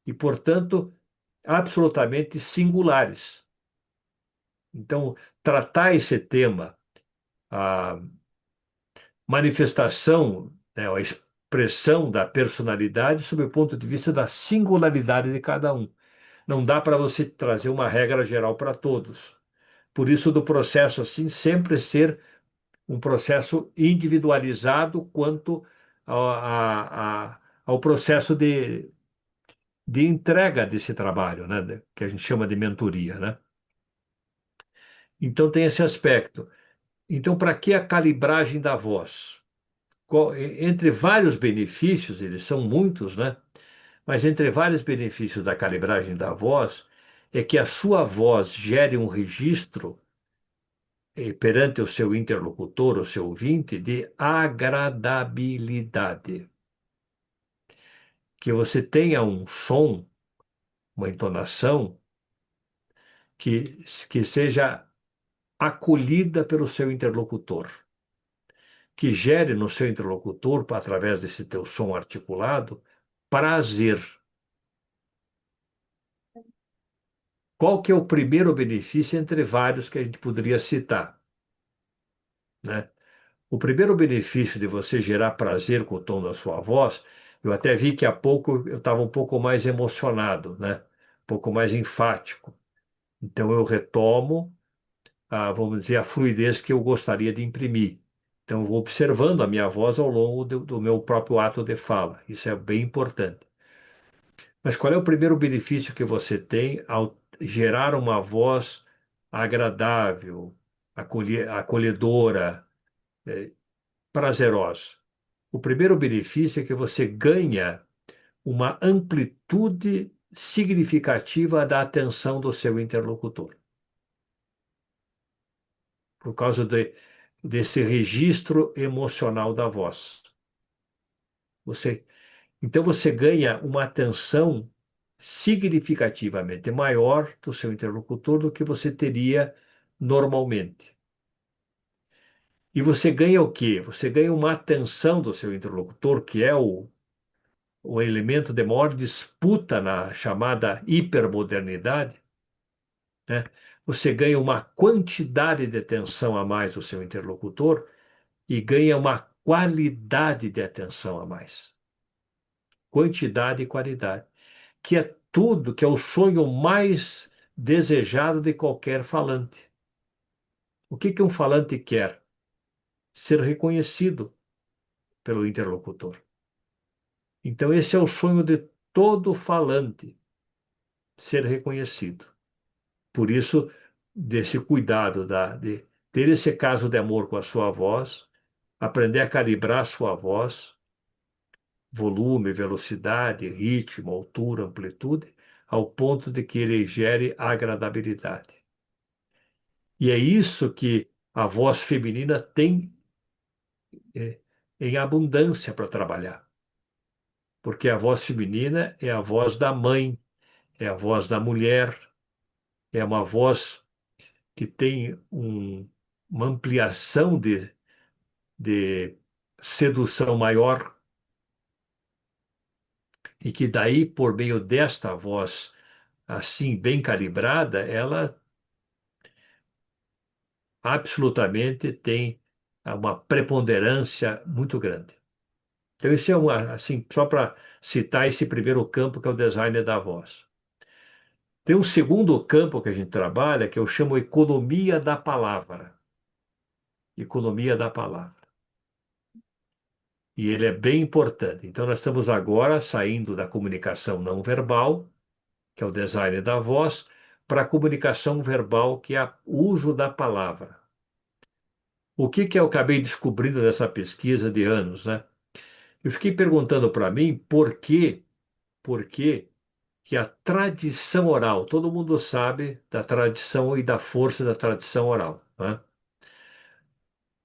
e, portanto, absolutamente singulares. Então, tratar esse tema, a manifestação, né, a expressão da personalidade sob o ponto de vista da singularidade de cada um. Não dá para você trazer uma regra geral para todos. Por isso, do processo assim, sempre ser um processo individualizado quanto ao processo de entrega desse trabalho, né, que a gente chama de mentoria, né? Então, tem esse aspecto. Então, para que a calibragem da voz? Entre vários benefícios, eles são muitos, né? Mas entre vários benefícios da calibragem da voz, é que a sua voz gere um registro perante o seu interlocutor, o seu ouvinte, de agradabilidade. Que você tenha um som, uma entonação que seja acolhida pelo seu interlocutor, que gere no seu interlocutor, através desse teu som articulado, prazer. Qual que é o primeiro benefício entre vários que a gente poderia citar, né? O primeiro benefício de você gerar prazer com o tom da sua voz, eu até vi que há pouco eu estava um pouco mais emocionado, né? Um pouco mais enfático. Então eu retomo, vamos dizer, a fluidez que eu gostaria de imprimir. Então eu vou observando a minha voz ao longo do meu próprio ato de fala. Isso é bem importante. Mas qual é o primeiro benefício que você tem ao gerar uma voz agradável, acolhedora, prazerosa? O primeiro benefício é que você ganha uma amplitude significativa da atenção do seu interlocutor, por causa desse registro emocional da voz. Você, então você ganha uma atenção significativamente maior do seu interlocutor do que você teria normalmente. E você ganha o quê? Você ganha uma atenção do seu interlocutor, que é o elemento de maior disputa na chamada hipermodernidade, né? você ganha uma quantidade de atenção a mais do seu interlocutor e ganha uma qualidade de atenção a mais. Quantidade e qualidade, que é tudo, que é o sonho mais desejado de qualquer falante. O que que um falante quer? Ser reconhecido pelo interlocutor. Então, esse é o sonho de todo falante, ser reconhecido. Por isso, desse cuidado, de ter esse caso de amor com a sua voz, aprender a calibrar a sua voz, volume, velocidade, ritmo, altura, amplitude, ao ponto de que ele gere agradabilidade. E é isso que a voz feminina tem em abundância para trabalhar. Porque a voz feminina é a voz da mãe, é a voz da mulher, é uma voz que tem uma ampliação de sedução maior e que daí, por meio desta voz assim bem calibrada, ela absolutamente tem uma preponderância muito grande. Então, isso é assim, só para citar esse primeiro campo que é o design da voz. Tem um segundo campo que a gente trabalha, que eu chamo economia da palavra. Economia da palavra. E ele é bem importante. Então, nós estamos agora saindo da comunicação não verbal, que é o design da voz, para a comunicação verbal, que é o uso da palavra. O que que eu acabei descobrindo nessa pesquisa de anos, né? Eu fiquei perguntando para mim por que que a tradição oral, todo mundo sabe da tradição e da força da tradição oral, né?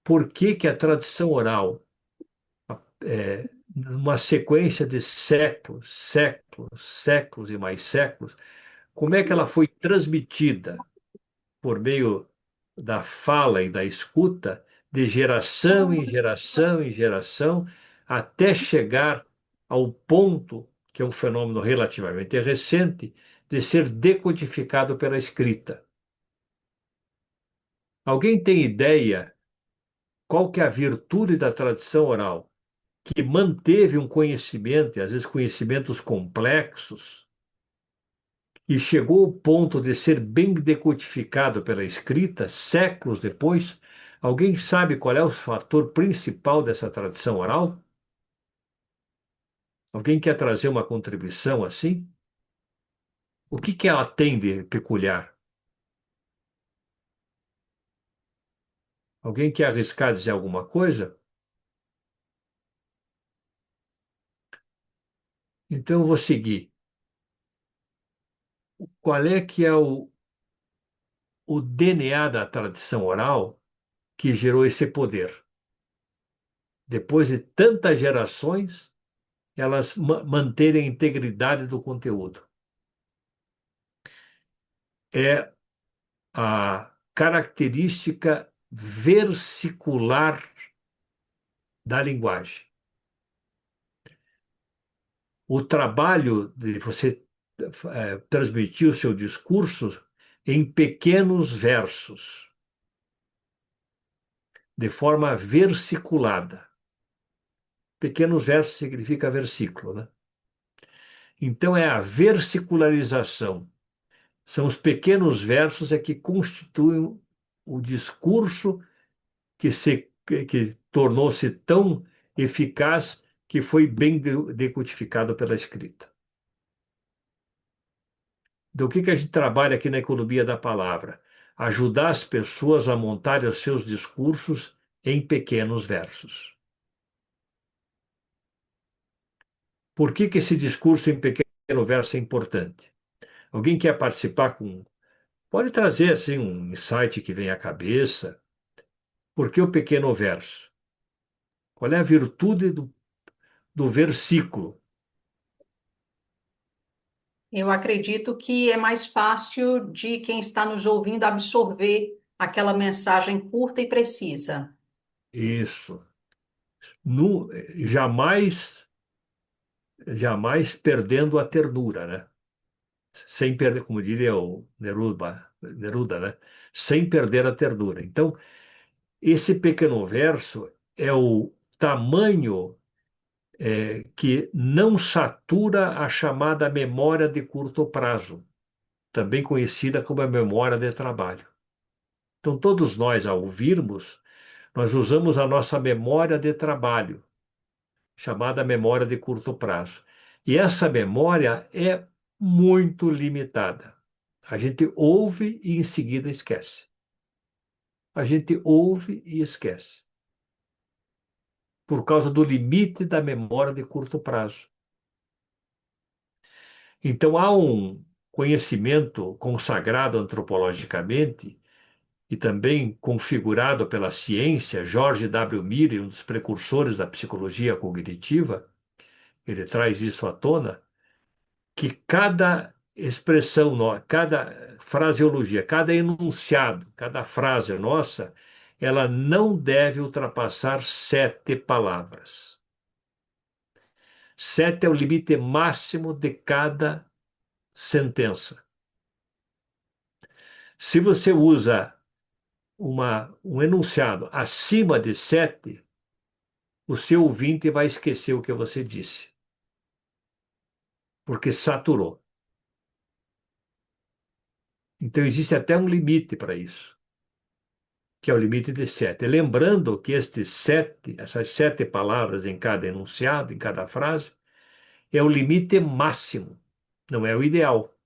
Por que que a tradição oral, numa sequência de séculos, séculos, séculos e mais séculos, como é que ela foi transmitida por meio da fala e da escuta, de geração em geração em geração, até chegar ao ponto, que é um fenômeno relativamente recente, de ser decodificado pela escrita. Alguém tem ideia qual que é a virtude da tradição oral, que manteve um conhecimento, e às vezes conhecimentos complexos, e chegou ao ponto de ser bem decodificado pela escrita, séculos depois? Alguém sabe qual é o fator principal dessa tradição oral? Alguém quer trazer uma contribuição assim? O que que ela tem de peculiar? Alguém quer arriscar dizer alguma coisa? Então eu vou seguir. Qual é que é o DNA da tradição oral que gerou esse poder? Depois de tantas gerações, elas manterem a integridade do conteúdo. É a característica versicular da linguagem. O trabalho de você transmitir o seu discurso em pequenos versos, de forma versiculada. Pequenos versos significa versículo, né? Então é a versicularização. São os pequenos versos que constituem o discurso que tornou-se tão eficaz que foi bem decodificado pela escrita. Do que a gente trabalha aqui na economia da palavra? Ajudar as pessoas a montarem os seus discursos em pequenos versos. Por que esse discurso em pequeno verso é importante? Alguém quer participar com... Pode trazer assim um insight que vem à cabeça. Por que o pequeno verso? Qual é a virtude do versículo? Eu acredito que é mais fácil de quem está nos ouvindo absorver aquela mensagem curta e precisa. Isso. Jamais, jamais perdendo a ternura, né? sem perder, como diria o Neruda, né? Sem perder a ternura. Então, esse pequeno verso é o tamanho que não satura a chamada memória de curto prazo, também conhecida como a memória de trabalho. Então, todos nós, ao ouvirmos, nós usamos a nossa memória de trabalho, chamada memória de curto prazo. E essa memória é muito limitada. A gente ouve e em seguida esquece. A gente ouve e esquece, por causa do limite da memória de curto prazo. Então, há um conhecimento consagrado antropologicamente e também configurado pela ciência, George W. Mead, um dos precursores da psicologia cognitiva, ele traz isso à tona, que cada expressão, cada fraseologia, cada enunciado, cada frase nossa, ela não deve ultrapassar 7 palavras. 7 é o limite máximo de cada sentença. Se você usa um enunciado acima de 7, o seu ouvinte vai esquecer o que você disse, porque saturou. Então, existe até um limite para isso, que é o limite de 7. Lembrando que essas 7 palavras em cada enunciado, em cada frase, é o limite máximo, não é o ideal.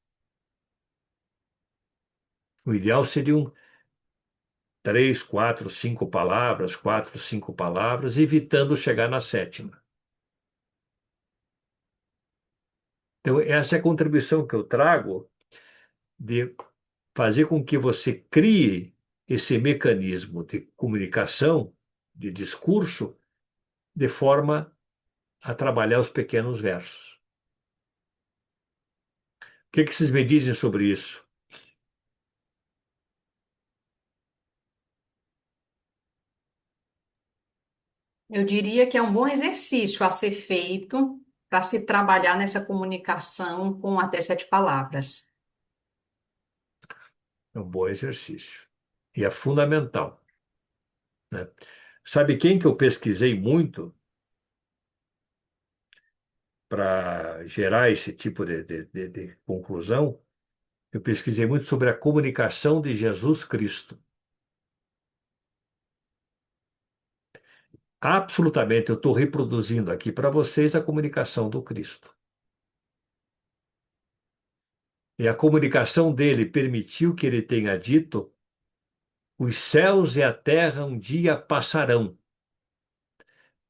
O ideal seriam 3, 4, 5 palavras, 4, 5 palavras, evitando chegar na sétima. Então, essa é a contribuição que eu trago de fazer com que você crie esse mecanismo de comunicação, de discurso, de forma a trabalhar os pequenos versos. O que vocês me dizem sobre isso? Eu diria que é um bom exercício a ser feito para se trabalhar nessa comunicação com até 7 palavras. É um bom exercício. E é fundamental, né? Sabe quem que eu pesquisei muito para gerar esse tipo de conclusão? Eu pesquisei muito sobre a comunicação de Jesus Cristo. Absolutamente, eu estou reproduzindo aqui para vocês a comunicação do Cristo. E a comunicação dele permitiu que ele tenha dito: os céus e a terra um dia passarão,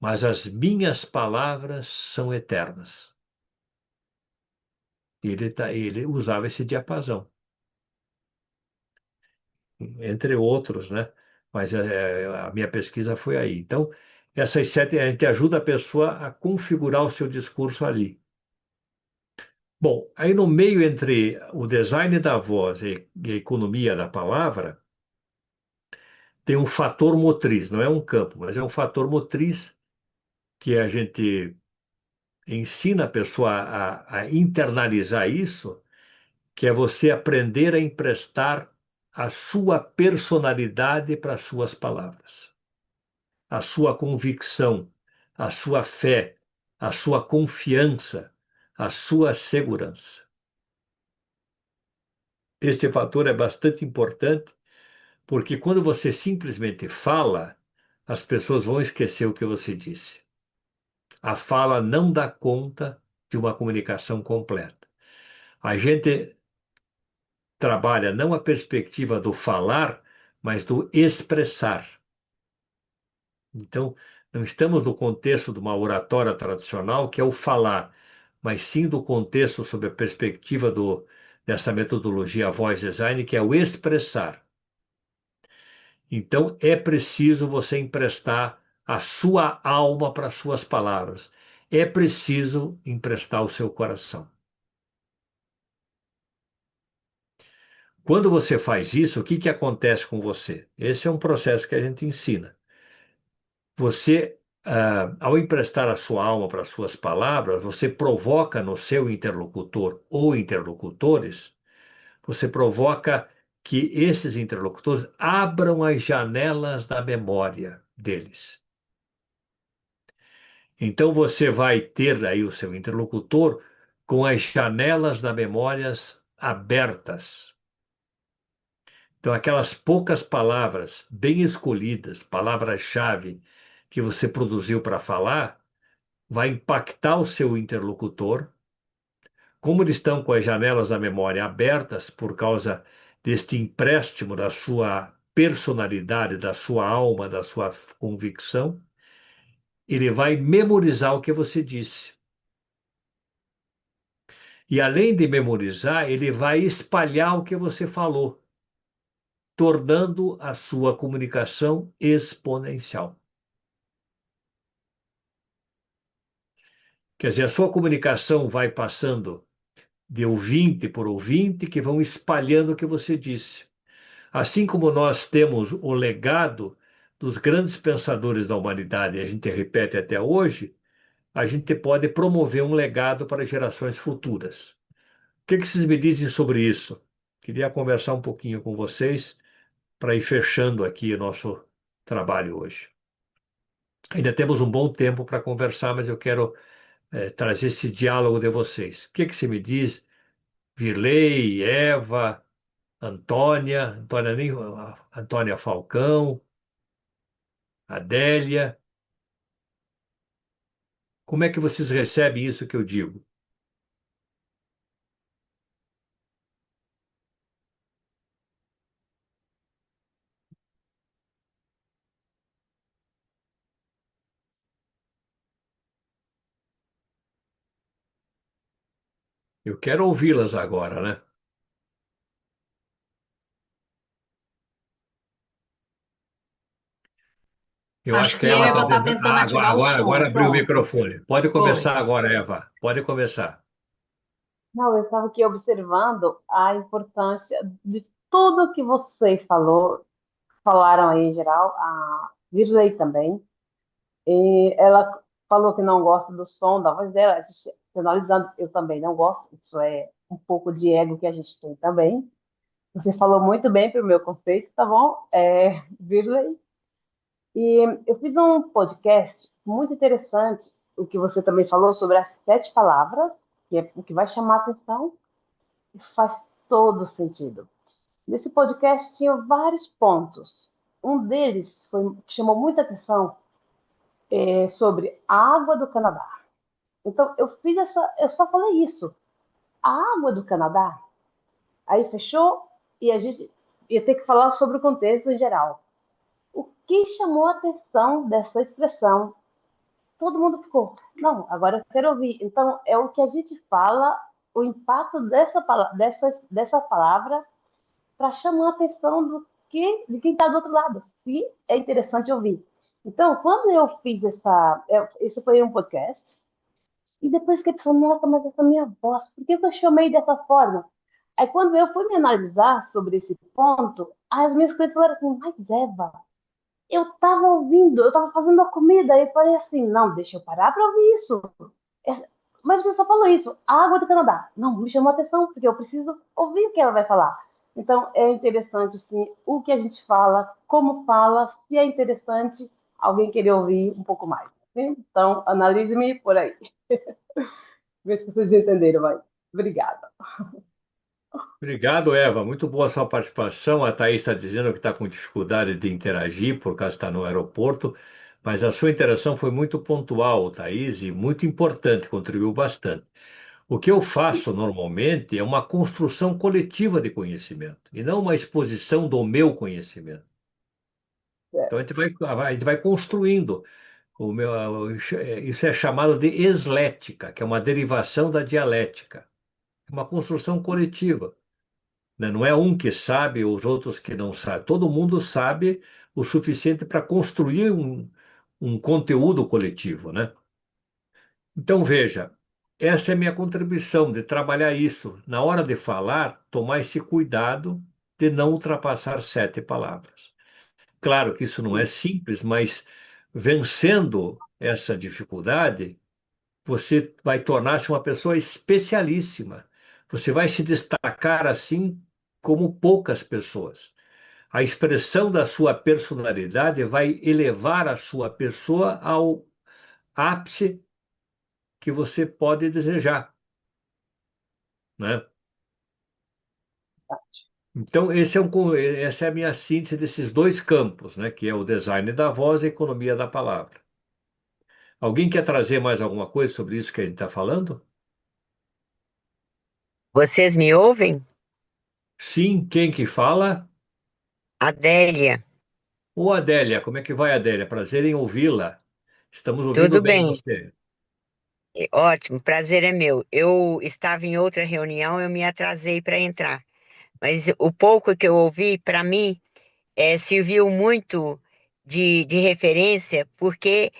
mas as minhas palavras são eternas. Ele usava esse diapasão, entre outros, né? Mas a minha pesquisa foi aí. Então, essas 7, a gente ajuda a pessoa a configurar o seu discurso ali. Bom, aí no meio entre o design da voz e a economia da palavra, tem um fator motriz, não é um campo, mas é um fator motriz que a gente ensina a pessoa a internalizar isso, que é você aprender a emprestar a sua personalidade para as suas palavras, a sua convicção, a sua fé, a sua confiança, a sua segurança. Este fator é bastante importante, porque quando você simplesmente fala, as pessoas vão esquecer o que você disse. A fala não dá conta de uma comunicação completa. A gente trabalha não a perspectiva do falar, mas do expressar. Então, não estamos no contexto de uma oratória tradicional, que é o falar, mas sim do contexto sob a perspectiva dessa metodologia voice design, que é o expressar. Então, é preciso você emprestar a sua alma para as suas palavras. É preciso emprestar o seu coração. Quando você faz isso, o que que acontece com você? Esse é um processo que a gente ensina. Você ao emprestar a sua alma para as suas palavras, você provoca no seu interlocutor ou interlocutores, você provoca que esses interlocutores abram as janelas da memória deles. Então você vai ter aí o seu interlocutor com as janelas da memórias abertas. Então, aquelas poucas palavras bem escolhidas, palavras-chave que você produziu para falar, vai impactar o seu interlocutor. Como eles estão com as janelas da memória abertas por causa deste empréstimo da sua personalidade, da sua alma, da sua convicção, ele vai memorizar o que você disse. E além de memorizar, ele vai espalhar o que você falou, tornando a sua comunicação exponencial. Quer dizer, a sua comunicação vai passando de ouvinte por ouvinte que vão espalhando o que você disse. Assim como nós temos o legado dos grandes pensadores da humanidade, e a gente repete até hoje, a gente pode promover um legado para gerações futuras. O que vocês me dizem sobre isso? Queria conversar um pouquinho com vocês para ir fechando aqui o nosso trabalho hoje. Ainda temos um bom tempo para conversar, mas eu quero trazer esse diálogo de vocês. O que você me diz? Virley, Eva, Antônia Falcão, Adélia. Como é que vocês recebem isso que eu digo? Eu quero ouvi-las agora, né? Eu Acho acho que a que Eva está Eva está tentando. tentando Ah, agora, ativar o agora, agora som. abriu o Pronto, microfone. Pode foi. começar agora, Eva. Pode começar. Não, eu estava aqui observando a importância de tudo que você falou, falaram aí em geral, a Virley também. E ela falou que não gosta do som da voz dela. A gente, analisando, eu também não gosto. Isso é um pouco de ego que a gente tem também. Você falou muito bem para o meu conceito, tá bom? Virley. E eu fiz um podcast muito interessante, o que você também falou sobre as 7 palavras, que é o que vai chamar a atenção e faz todo sentido. Nesse podcast tinha vários pontos. Um deles que chamou muita atenção sobre a água do Canadá. Então eu só falei isso, a água do Canadá. Aí fechou e a gente ia ter que falar sobre o contexto em geral. O que chamou a atenção dessa expressão? Todo mundo ficou, não, agora eu quero ouvir. Então é o que a gente fala, o impacto dessa palavra para chamar a atenção de quem está do outro lado, se é interessante ouvir. Então, quando eu fiz isso foi um podcast, e depois que eu falei, nossa, mas essa minha voz, por que eu chamei dessa forma? Aí quando eu fui me analisar sobre esse ponto, as minhas clientes falaram assim, mas Eva, eu estava ouvindo, eu estava fazendo a comida, e eu falei assim, não, deixa eu parar para ouvir isso. É, mas você só falou isso, a água do Canadá. Não, me chamou a atenção, porque eu preciso ouvir o que ela vai falar. Então, é interessante, sim, o que a gente fala, como fala, se é interessante alguém querer ouvir um pouco mais. Sim? Então, analise-me por aí. Vê se vocês entenderam, mas obrigada. Obrigado, Eva. Muito boa a sua participação. A Thaís está dizendo que está com dificuldade de interagir por causa que está no aeroporto, mas a sua interação foi muito pontual, Thaís, e muito importante, contribuiu bastante. O que eu faço normalmente é uma construção coletiva de conhecimento, e não uma exposição do meu conhecimento. Então a gente vai construindo. Isso é chamado de eslética, que é uma derivação da dialética. É uma construção coletiva, né? Não é um que sabe, os outros que não sabem. Todo mundo sabe o suficiente para construir um conteúdo coletivo, né? Então, veja, essa é a minha contribuição de trabalhar isso. Na hora de falar, tomar esse cuidado de não ultrapassar 7 palavras. Claro que isso não é simples, mas vencendo essa dificuldade, você vai tornar-se uma pessoa especialíssima. Você vai se destacar assim como poucas pessoas. A expressão da sua personalidade vai elevar a sua pessoa ao ápice que você pode desejar, né? Então, essa é a minha síntese desses dois campos, né? Que é o design da voz e a economia da palavra. Alguém quer trazer mais alguma coisa sobre isso que a gente está falando? Vocês me ouvem? Sim, quem que fala? Adélia, Ô, Adélia, como é que vai, Adélia? Prazer em ouvi-la. Estamos ouvindo tudo bem bem? você. Ótimo, prazer é meu. Eu estava em outra reunião, eu me atrasei para entrar, mas o pouco que eu ouvi, para mim, serviu muito de referência, porque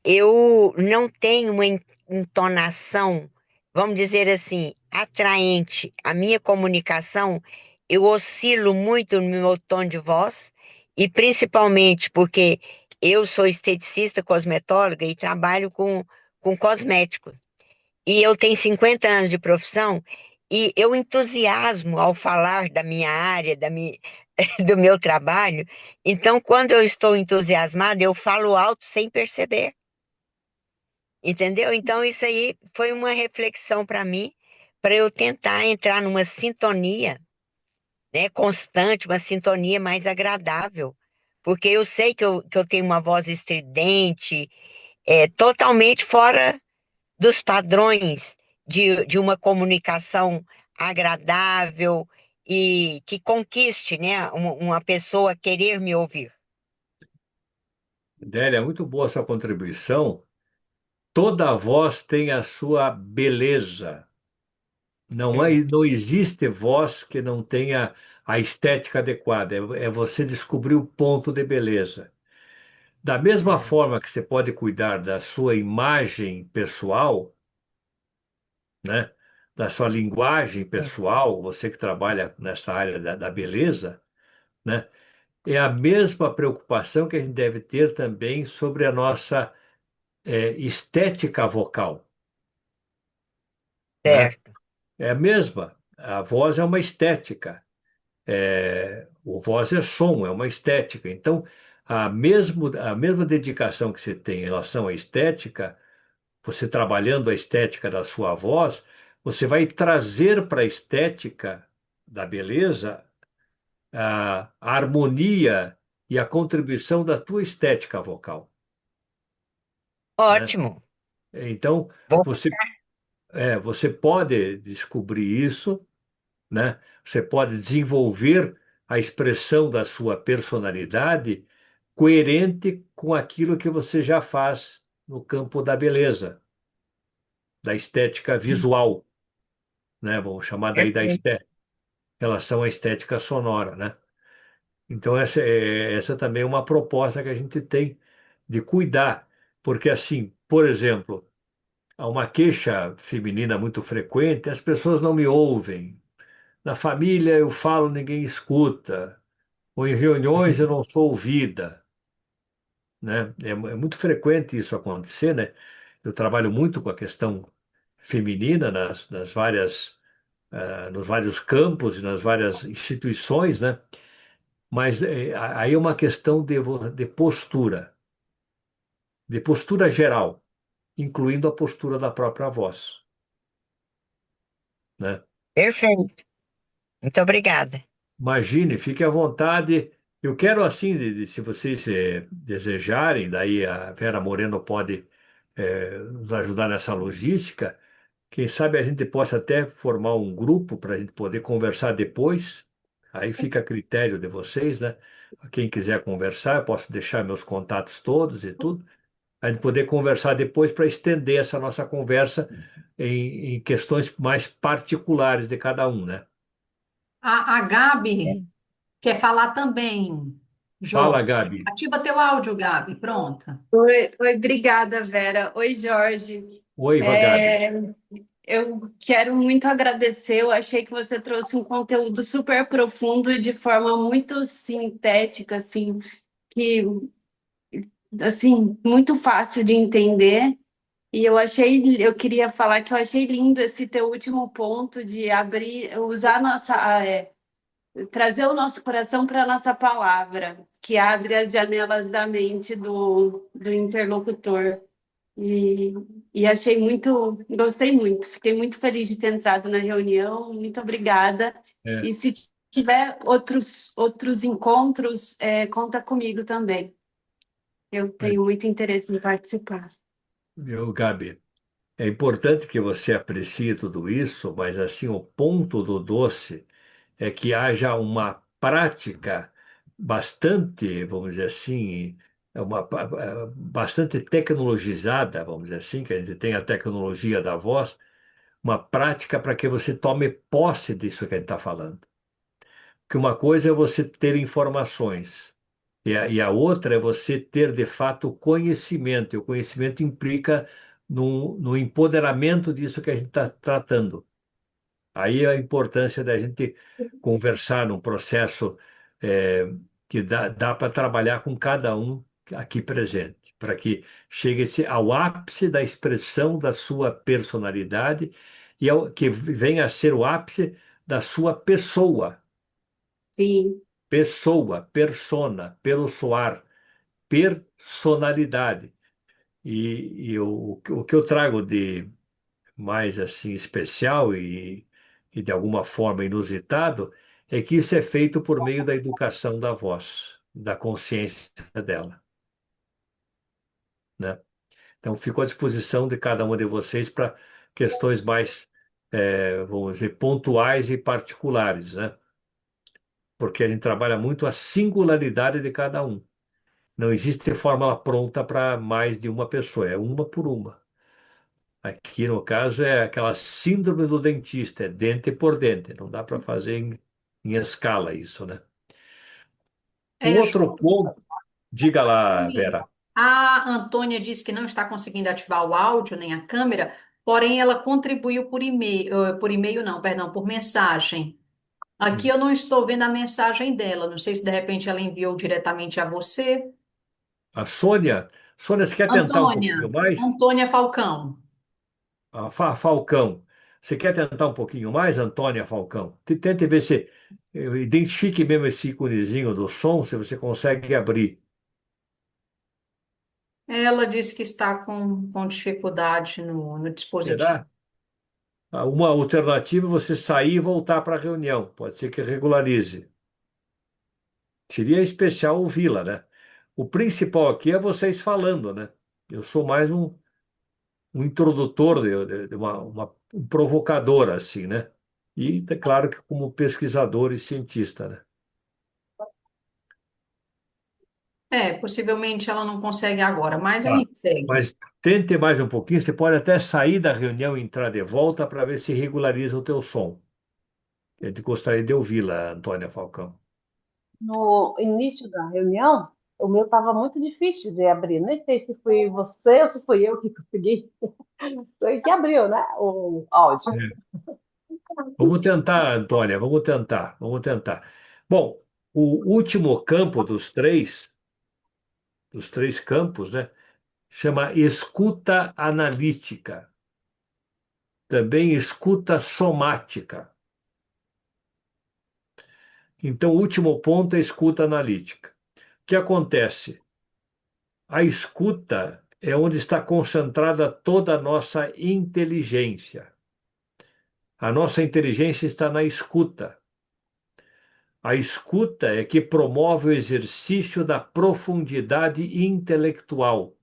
eu não tenho uma entonação, vamos dizer assim, atraente. A minha comunicação, eu oscilo muito no meu tom de voz, e principalmente porque eu sou esteticista, cosmetóloga e trabalho com cosméticos. E eu tenho 50 anos de profissão e eu entusiasmo ao falar da minha área, do meu trabalho. Então, quando eu estou entusiasmada, eu falo alto sem perceber. Entendeu? Então, isso aí foi uma reflexão para mim, para eu tentar entrar numa sintonia, né, constante, uma sintonia mais agradável. Porque eu sei que eu tenho uma voz estridente, totalmente fora dos padrões de uma comunicação agradável e que conquiste, né, uma pessoa a querer me ouvir. Adélia, muito boa a sua contribuição. Toda voz tem a sua beleza. Hum, Não existe voz que não tenha a estética adequada. É você descobrir o ponto de beleza. Da mesma hum, forma que você pode cuidar da sua imagem pessoal, né? Da sua linguagem hum. pessoal, você que trabalha nessa área da beleza, né? É a mesma preocupação que a gente deve ter também sobre a nossa estética vocal, né? Certo. É a mesma. A voz é uma estética. O voz é som, é uma estética. Então, a mesma dedicação que você tem em relação à estética, você trabalhando a estética da sua voz, você vai trazer para a estética da beleza a harmonia e a contribuição da tua estética vocal, né? Ótimo. Então, Vou- você, você pode descobrir isso, né? Você pode desenvolver a expressão da sua personalidade coerente com aquilo que você já faz no campo da beleza, da estética visual, né? Vamos chamar daí da Perfeito. estética, em relação à estética sonora, né? Então essa também é uma proposta que a gente tem de cuidar, porque assim, por exemplo, há uma queixa feminina muito frequente, as pessoas não me ouvem. Na família eu falo, ninguém escuta. Ou em reuniões eu não sou ouvida, né? É muito frequente isso acontecer, né? Eu trabalho muito com a questão feminina nas várias, nos vários campos e nas várias instituições, né? Mas aí é uma questão de postura geral, incluindo a postura da própria voz, né? Perfeito. Muito obrigada. Imagine, fique à vontade. Eu quero assim, se vocês desejarem, daí a Vera Moreno pode nos ajudar nessa logística. Quem sabe a gente possa até formar um grupo para a gente poder conversar depois. Aí fica a critério de vocês, né? Quem quiser conversar, eu posso deixar meus contatos todos e tudo. A gente poder conversar depois para estender essa nossa conversa em questões mais particulares de cada um, né? A Gabi quer falar também, Fala, Jorge. Gabi. Ativa teu áudio, Gabi. Pronto. Oi, obrigada, Vera. Oi, Jorge. Oi, Gabi. É, eu quero muito agradecer. Eu achei que você trouxe um conteúdo super profundo e de forma muito sintética, assim, que assim, muito fácil de entender. E eu queria falar que eu achei lindo esse teu último ponto de abrir, usar trazer o nosso coração para a nossa palavra, que abre as janelas da mente do interlocutor. E, e achei muito, gostei muito, fiquei muito feliz de ter entrado na reunião. Muito obrigada. É, E se tiver outros encontros, conta comigo também. Eu é, tenho muito interesse em participar. Viu, Gabi? É importante que você aprecie tudo isso, mas assim, o ponto do doce é que haja uma prática bastante, vamos dizer assim, bastante tecnologizada, vamos dizer assim, que a gente tem a tecnologia da voz, uma prática para que você tome posse disso que a gente está falando. Que uma coisa é você ter informações, e a outra é você ter de fato conhecimento, e o conhecimento implica no empoderamento disso que a gente está tratando. Aí a importância da gente conversar num processo que dá para trabalhar com cada um aqui presente, para que chegue-se ao ápice da expressão da sua personalidade que venha a ser o ápice da sua pessoa, Sim. pessoa, persona, pelo soar, personalidade. O que eu trago de mais assim especial e de alguma forma inusitado é que isso é feito por meio da educação da voz, da consciência dela, né? Então, fico à disposição de cada um de vocês para questões mais, vamos dizer, pontuais e particulares, né? Porque a gente trabalha muito a singularidade de cada um. Não existe fórmula pronta para mais de uma pessoa, é uma por uma. Aqui, no caso, é aquela síndrome do dentista, é dente por dente. Não dá para fazer em escala isso, né? Um outro João, ponto, diga lá, Vera. a Antônia disse que não está conseguindo ativar o áudio nem a câmera, porém ela contribuiu por e-mail não, perdão, por mensagem. Aqui Hum. eu não estou vendo a mensagem dela. Não sei se de repente ela enviou diretamente a você. A Sônia, Sônia, você quer tentar um pouquinho Antônia, mais? Antônia Falcão. Falcão, você quer tentar um pouquinho mais, Antônia Falcão? Tente ver se identifique mesmo esse íconezinho do som, se você consegue abrir. Ela disse que está com dificuldade no dispositivo. Será? Uma alternativa é você sair e voltar para a reunião. Pode ser que regularize. Seria especial ouvi-la, né? O principal aqui é vocês falando, né? Eu sou mais um introdutor, um provocador, assim, né? E, é claro que como pesquisador e cientista, né? Possivelmente ela não consegue agora, mas a Tá. gente segue. Mas tente mais um pouquinho, você pode até sair da reunião e entrar de volta para ver se regulariza o teu som. A gente gostaria de ouvi-la, Antônia Falcão. No início da reunião, o meu estava muito difícil de abrir. Nem sei se foi você ou se fui eu que consegui. Foi que abriu, né? O áudio. É. Vamos tentar, Antônia, vamos tentar. Bom, o último campo dos três campos, né, chama escuta analítica, também escuta somática. Então, o último ponto é escuta analítica. O que acontece? A escuta é onde está concentrada toda a nossa inteligência. A nossa inteligência está na escuta. A escuta é que promove o exercício da profundidade intelectual.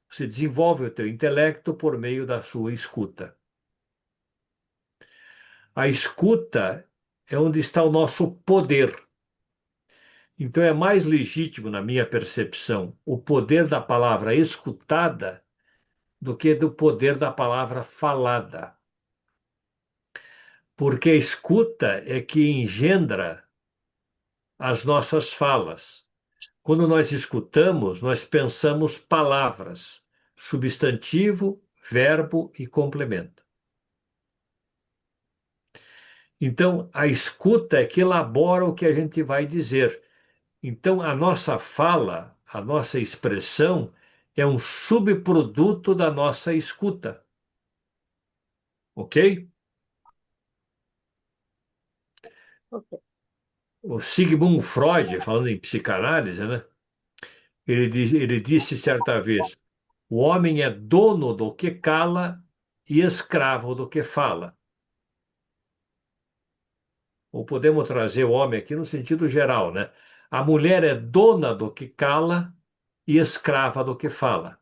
Você desenvolve o teu intelecto por meio da sua escuta. A escuta é onde está o nosso poder. Então é mais legítimo, na minha percepção, o poder da palavra escutada do que do poder da palavra falada. Porque a escuta é que engendra as nossas falas. Quando nós escutamos, nós pensamos palavras, substantivo, verbo e complemento. Então, a escuta é que elabora o que a gente vai dizer. Então, a nossa fala, a nossa expressão é um subproduto da nossa escuta, ok? Ok. O Sigmund Freud, falando em psicanálise, né? Ele disse certa vez: o homem é dono do que cala e escravo do que fala. Ou podemos trazer o homem aqui no sentido geral, né? A mulher é dona do que cala e escrava do que fala.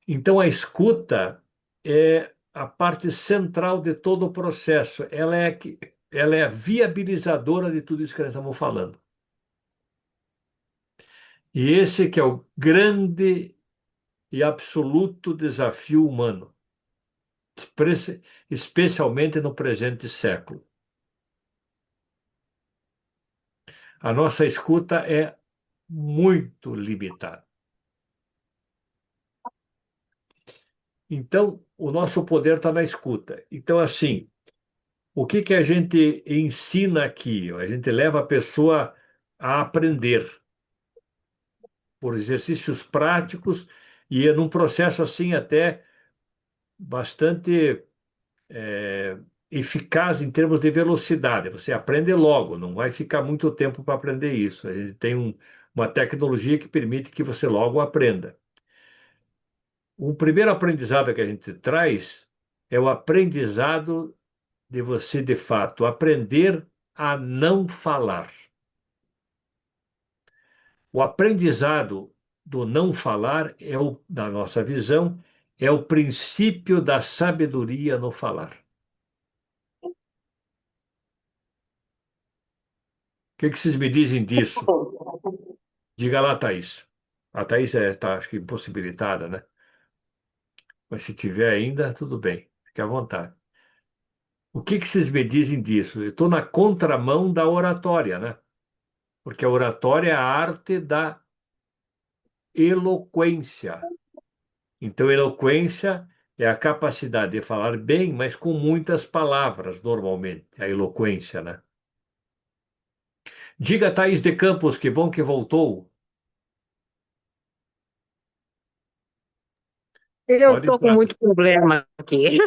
Então, a escuta é a parte central de todo o processo. Ela é a viabilizadora de tudo isso que nós estamos falando. E esse que é o grande e absoluto desafio humano, especialmente no presente século. A nossa escuta é muito limitada. Então, o nosso poder está na escuta. Então, assim, o que que a gente ensina aqui? A gente leva a pessoa a aprender por exercícios práticos e é num processo assim até bastante eficaz em termos de velocidade. Você aprende logo, não vai ficar muito tempo para aprender isso. A gente tem uma tecnologia que permite que você logo aprenda. O primeiro aprendizado que a gente traz é o aprendizado de você, de fato, aprender a não falar. O aprendizado do não falar na nossa visão, é o princípio da sabedoria no falar. O que que vocês me dizem disso? Diga lá, Thaís. A Thaís está, acho que, impossibilitada, né? Mas se tiver ainda, tudo bem. Fique à vontade. O que que vocês me dizem disso? Eu estou na contramão da oratória, né? Porque a oratória é a arte da eloquência. Então, eloquência é a capacidade de falar bem, mas com muitas palavras, normalmente, a eloquência, né? Diga, Thaís de Campos, que bom que voltou. Eu Pode estou com entrar. muito problema aqui.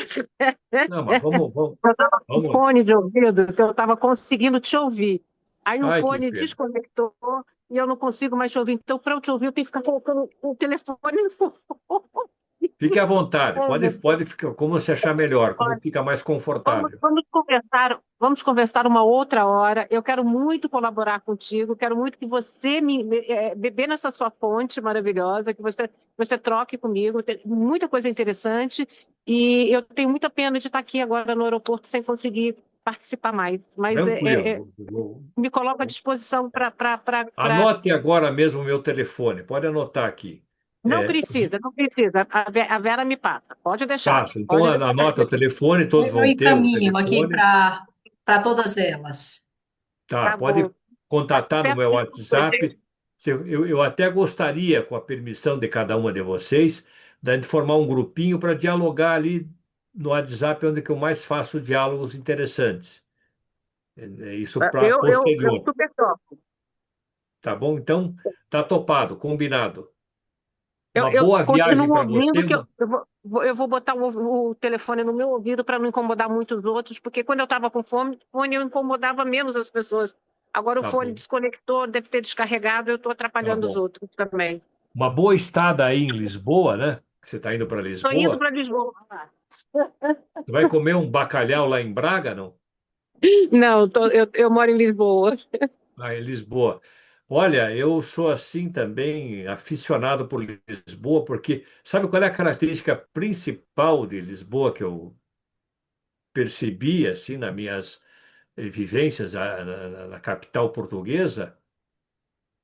Não, mas Eu estava com vamos. fone de ouvido, que eu estava conseguindo te ouvir. Aí o Ai, que fone pena. desconectou e eu não consigo mais te ouvir. Então, para eu te ouvir, eu tenho que ficar colocando o telefone no fone. Fique à vontade, Oh, meu pode ficar como você achar melhor, como Deus. fica mais confortável. Vamos conversar uma outra hora. Eu quero muito colaborar contigo, quero muito que você beber nessa sua fonte maravilhosa, que você troque comigo. Tem muita coisa interessante e eu tenho muita pena de estar aqui agora no aeroporto sem conseguir participar mais. Mas Tranquilo. me coloco à disposição para. Anote agora mesmo o meu telefone, pode anotar aqui. Não É, precisa, não precisa. A Vera me passa. Pode deixar. passo. Então, Pode deixar. anota o telefone, todos Eu vão ter o encaminho aqui telefone. para todas elas. Tá, Tá bom. pode contatar no Peço meu desculpas, gente. WhatsApp. Eu até gostaria, com a permissão de cada uma de vocês, da gente formar um grupinho para dialogar ali no WhatsApp, onde que eu mais faço diálogos interessantes. Isso para Eu posterior, super topo. tá bom? Então, tá topado, combinado. Eu, Uma eu boa viagem continuo para você. ouvindo que eu vou botar o telefone no meu ouvido para não incomodar muito os outros, porque quando eu estava com fone eu incomodava menos as pessoas. Agora o Tá fone bom, desconectou, deve ter descarregado, eu estou tá atrapalhando os bom. outros também. Uma boa estada aí em Lisboa, né? Você está indo para Estou indo Lisboa. para Lisboa. Você vai comer um bacalhau lá em Braga, não? Não, eu moro em Lisboa. Ah, em Lisboa. Olha, eu sou assim também aficionado por Lisboa, porque sabe qual é a característica principal de Lisboa que eu percebi assim nas minhas vivências na capital portuguesa,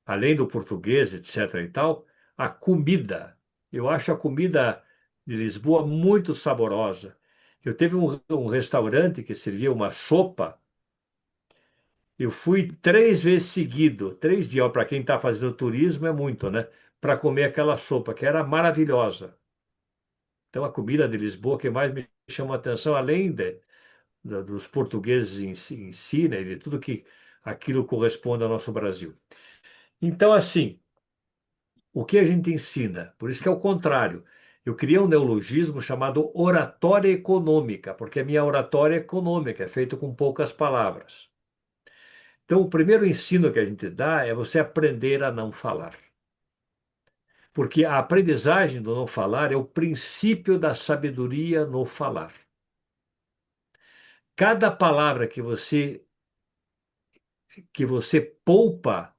além do português, etc. e tal, a comida. Eu acho a comida de Lisboa muito saborosa. Eu teve um restaurante que servia uma sopa. Eu fui 3 vezes seguido, 3 dias. Para quem está fazendo turismo é muito, né? Para comer aquela sopa, que era maravilhosa. Então, a comida de Lisboa que mais me chama a atenção, além dos portugueses em si, né, de tudo que aquilo corresponde ao nosso Brasil. Então, assim, o que a gente ensina? Por isso que é o contrário. Eu criei um neologismo chamado oratória econômica, porque a minha oratória é econômica, é feita com poucas palavras. Então, o primeiro ensino que a gente dá é você aprender a não falar. Porque a aprendizagem do não falar é o princípio da sabedoria no falar. Cada palavra que você poupa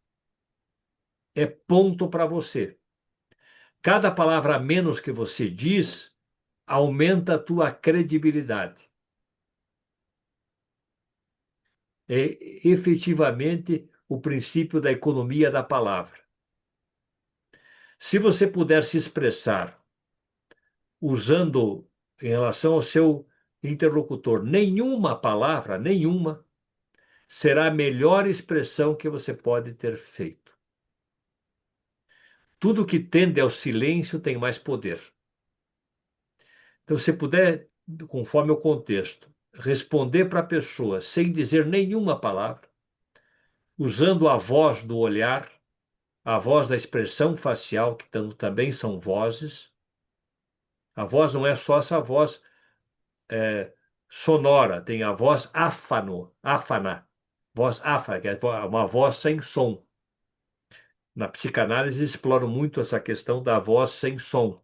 é ponto para você. Cada palavra a menos que você diz aumenta a tua credibilidade. É efetivamente o princípio da economia da palavra. Se você puder se expressar usando, em relação ao seu interlocutor, nenhuma palavra, nenhuma, será a melhor expressão que você pode ter feito. Tudo que tende ao silêncio tem mais poder. Então, se puder, conforme o contexto, responder para a pessoa sem dizer nenhuma palavra, usando a voz do olhar, a voz da expressão facial, que também são vozes. A voz não é só essa voz sonora, tem a voz áfana, voz áfana, que é uma voz sem som. Na psicanálise exploram muito essa questão da voz sem som,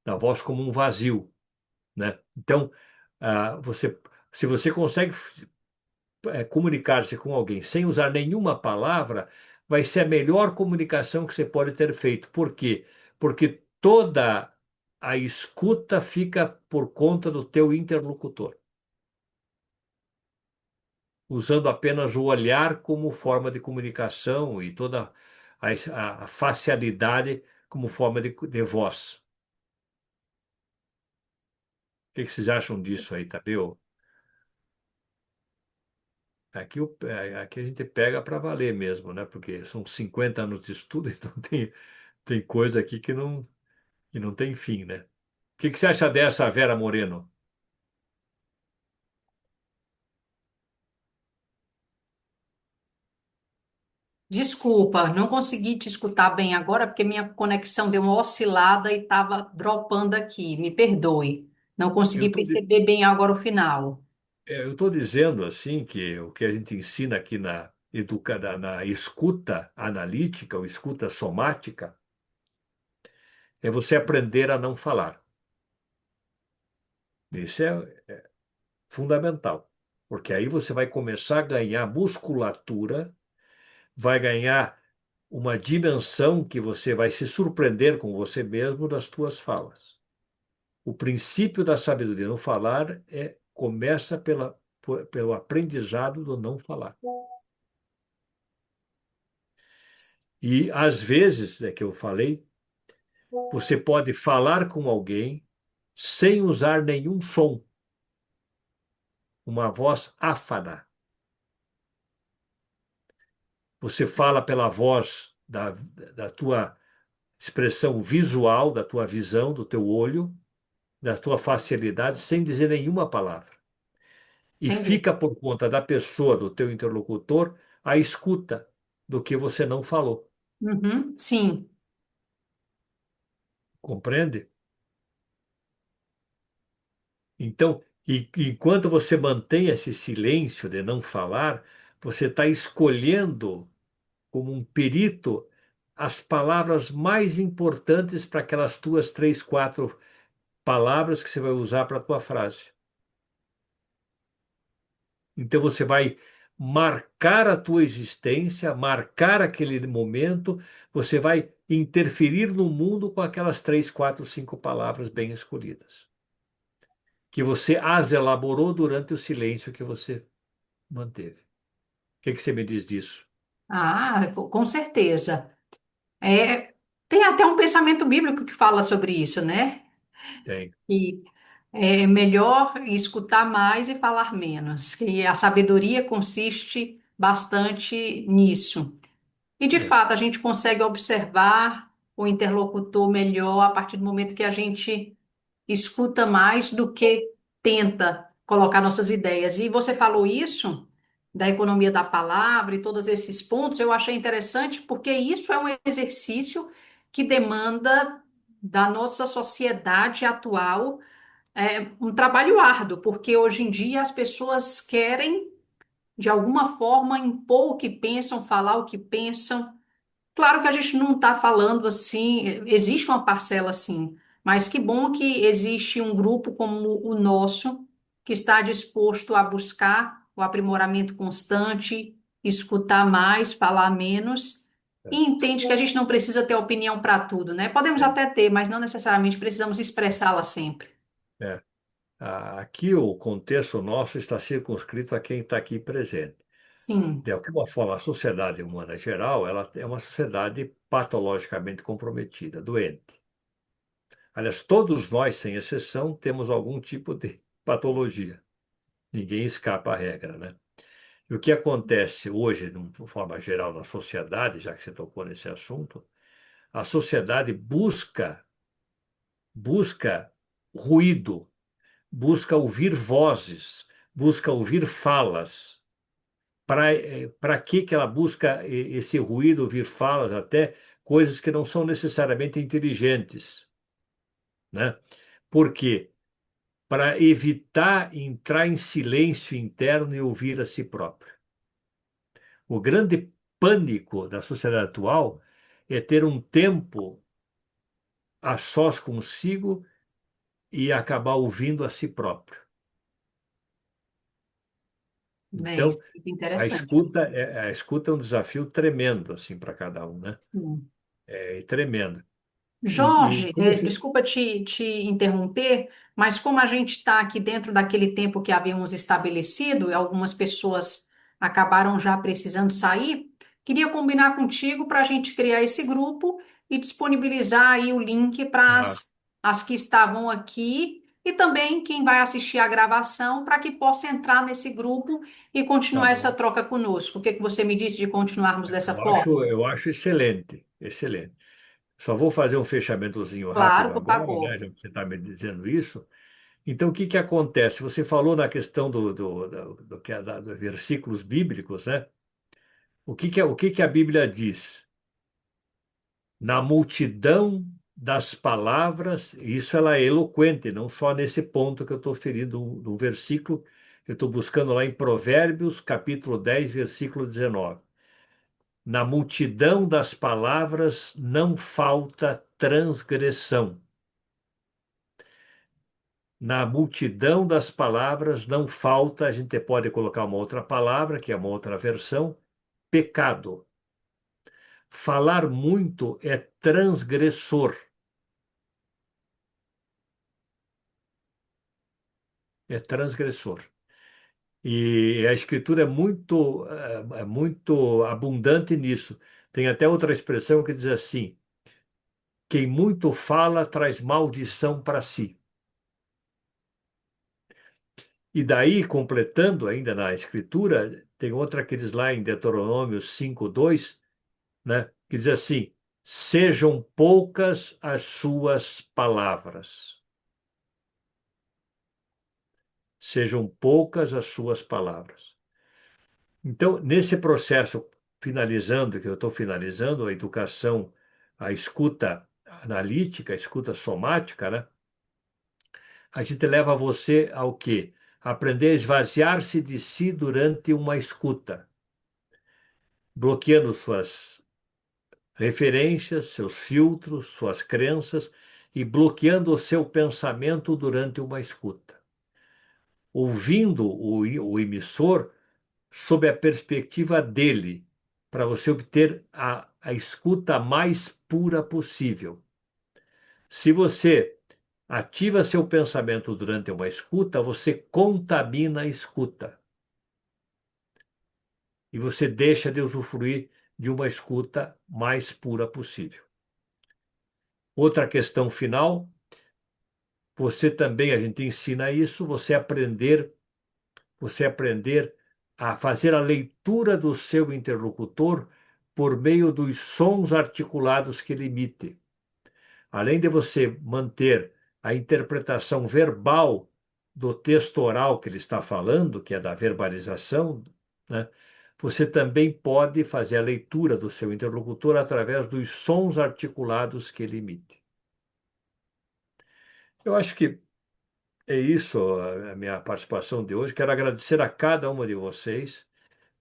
da voz como um vazio, né? Então, você, se você consegue comunicar-se com alguém sem usar nenhuma palavra, vai ser a melhor comunicação que você pode ter feito. Por quê? Porque toda a escuta fica por conta do teu interlocutor, usando apenas o olhar como forma de comunicação e toda a facialidade como forma de voz. O que vocês acham disso aí, Tadeu? Aqui a gente pega para valer mesmo, né? Porque são 50 anos de estudo, então tem coisa aqui que não tem fim, né? O que você acha dessa, Vera Moreno? Desculpa, não consegui te escutar bem agora porque minha conexão deu uma oscilada e estava dropando aqui. Me perdoe. Não Eu consegui estou perceber bem agora o final. eu tô dizendo assim que o que a gente ensina aqui na escuta analítica ou escuta somática é você aprender a não falar. Isso é fundamental, porque aí você vai começar a ganhar musculatura, vai ganhar uma dimensão que você vai se surpreender com você mesmo das tuas falas. O princípio da sabedoria no falar começa pelo aprendizado do não falar. E às vezes, que eu falei, você pode falar com alguém sem usar nenhum som, uma voz áfana. Você fala pela voz da tua expressão visual, da tua visão, do teu olho, da tua facialidade, sem dizer nenhuma palavra. E Entendi. fica por conta da pessoa, do teu interlocutor, a escuta do que você não falou. Uhum, sim. Compreende? Então, enquanto você mantém esse silêncio de não falar, você está escolhendo como um perito as palavras mais importantes para aquelas tuas três, quatro palavras que você vai usar para a tua frase. Então você vai marcar a tua existência, marcar aquele momento, você vai interferir no mundo com aquelas três, quatro, cinco palavras bem escolhidas, que você as elaborou durante o silêncio que você manteve. O que você me diz disso? Ah, com certeza. É, tem até um pensamento bíblico que fala sobre isso, né? Tem. E é melhor escutar mais e falar menos, que a sabedoria consiste bastante nisso. E de É, fato, a gente consegue observar o interlocutor melhor a partir do momento que a gente escuta mais do que tenta. colocar nossas ideias. E você falou isso da economia da palavra e todos esses pontos, eu achei interessante porque isso é um exercício que demanda da nossa sociedade atual um trabalho árduo, porque hoje em dia as pessoas querem, de alguma forma, impor o que pensam, falar o que pensam. Claro que a gente não está falando assim, existe uma parcela assim, mas que bom que existe um grupo como o nosso, que está disposto a buscar o aprimoramento constante, escutar mais, falar menos, e entende que a gente não precisa ter opinião para tudo, né? Podemos É, até ter, mas não necessariamente precisamos expressá-la sempre. é. Aqui o contexto nosso está circunscrito a quem está aqui presente. Sim, De alguma forma, a sociedade humana geral, ela é uma sociedade patologicamente comprometida, doente. Aliás, todos nós, sem exceção, temos algum tipo de patologia. Ninguém escapa à regra, né? E o que acontece hoje, de forma geral, na sociedade, já que você tocou nesse assunto, a sociedade busca ruído, busca ouvir vozes, busca ouvir falas. Para que ela busca esse ruído, ouvir falas, até coisas que não são necessariamente inteligentes, né? Por quê? Para evitar entrar em silêncio interno e ouvir a si próprio. O grande pânico da sociedade atual é ter um tempo a sós consigo e acabar ouvindo a si próprio. isso Então, é muito interessante. a escuta é um desafio tremendo assim para cada um, né? Sim. É tremendo. E Jorge, como desculpa te interromper, mas como a gente está aqui dentro daquele tempo que havíamos estabelecido, e algumas pessoas acabaram já precisando sair, queria combinar contigo para a gente criar esse grupo e disponibilizar aí o link para ah, as que estavam aqui e também quem vai assistir a gravação para que possa entrar nesse grupo e tá continuar essa bom. troca conosco. O que que você me disse de continuarmos dessa forma? Eu acho excelente, excelente. Só vou fazer um fechamentozinho Claro, rápido por agora, né? favor. Já que você está me dizendo isso. Então, o que que acontece? Você falou na questão do que é dos versículos bíblicos, né? O que que a Bíblia diz? Na multidão das palavras, e isso ela é eloquente, não só nesse ponto que eu estou ferindo do versículo, eu estou buscando lá em Provérbios, capítulo 10 versículo 19. Na multidão das palavras não falta transgressão. Na multidão das palavras não falta, a gente pode colocar uma outra palavra, que é uma outra versão, pecado. Falar muito é transgressor, é transgressor. E a escritura é muito abundante nisso. Tem até outra expressão que diz assim: quem muito fala traz maldição para si. E daí, completando ainda na escritura, tem outra que diz lá em Deuteronômio 5:2, né, que diz assim: sejam poucas as suas palavras. Sejam poucas as suas palavras. Então, nesse processo, finalizando, que eu estou finalizando, a educação, a escuta analítica, a escuta somática, né? A gente leva você ao quê? Aprender a esvaziar-se de si durante uma escuta, bloqueando suas referências, seus filtros, suas crenças e bloqueando o seu pensamento durante uma escuta. Ouvindo o emissor sob a perspectiva dele, para você obter a escuta mais pura possível. Se você ativa seu pensamento durante uma escuta, você contamina a escuta. E você deixa de usufruir de uma escuta mais pura possível. Outra questão final, você também, a gente ensina isso, você aprender a fazer a leitura do seu interlocutor por meio dos sons articulados que ele emite. Além de você manter a interpretação verbal do texto oral que ele está falando, que é da verbalização, né, você também pode fazer a leitura do seu interlocutor através dos sons articulados que ele emite. Eu acho que é isso a minha participação de hoje. Quero agradecer a cada uma de vocês.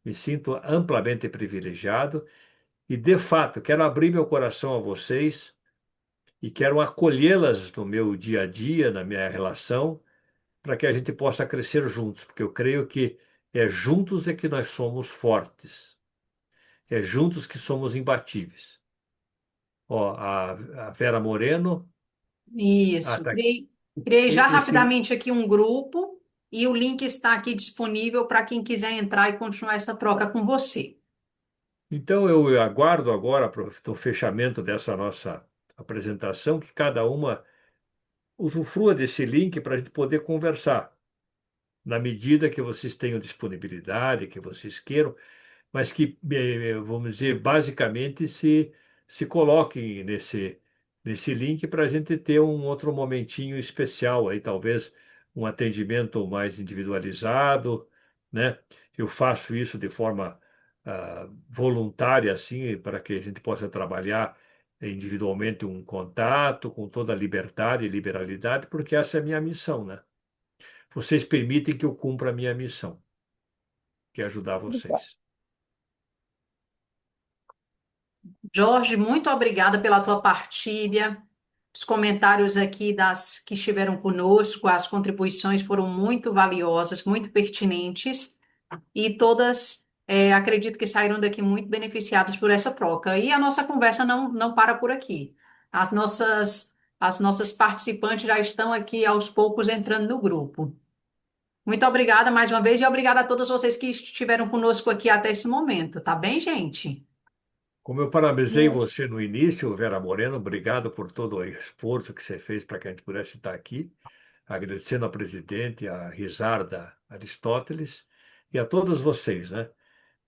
Me sinto amplamente privilegiado e, de fato, quero abrir meu coração a vocês e quero acolhê-las no meu dia a dia, na minha relação, para que a gente possa crescer juntos, porque eu creio que é juntos é que nós somos fortes, é juntos que somos imbatíveis. Ó, a Vera Moreno, Isso. tá, Criei já esse, rapidamente aqui um grupo e o link está aqui disponível para quem quiser entrar e continuar essa troca com você. então eu aguardo agora para o fechamento dessa nossa apresentação que cada uma usufrua desse link para a gente poder conversar, na medida que vocês tenham disponibilidade, que vocês queiram, mas que, vamos dizer, basicamente se coloquem nesse link para a gente ter um outro momentinho especial aí, talvez um atendimento mais individualizado, né? Eu faço isso de forma voluntária, assim, para que a gente possa trabalhar individualmente um contato com toda a liberdade e liberalidade, porque essa é a minha missão, né? Vocês permitem que eu cumpra a minha missão, que é ajudar vocês. Jorge, muito obrigada pela tua partilha. Os comentários aqui das que estiveram conosco, as contribuições foram muito valiosas, muito pertinentes e todas, acredito que saíram daqui muito beneficiadas por essa troca. E a nossa conversa não para por aqui. As nossas participantes já estão aqui aos poucos entrando no grupo. Muito obrigada mais uma vez e obrigada a todos vocês que estiveram conosco aqui até esse momento, tá bem, gente? Como eu parabenizei você no início, Vera Moreno, obrigado por todo o esforço que você fez para que a gente pudesse estar aqui, agradecendo ao presidente, a Risarda Aristóteles e a todos vocês, né?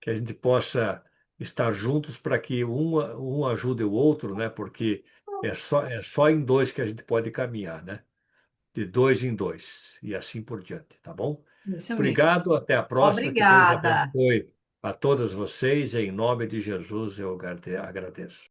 Que a gente possa estar juntos para que um ajude o outro, né? Porque é só em dois que a gente pode caminhar, né? De dois em dois e assim por diante, tá bom? Isso mesmo. Obrigado, até a próxima, que Deus Obrigada. abençoe a todos vocês, em nome de Jesus eu agradeço.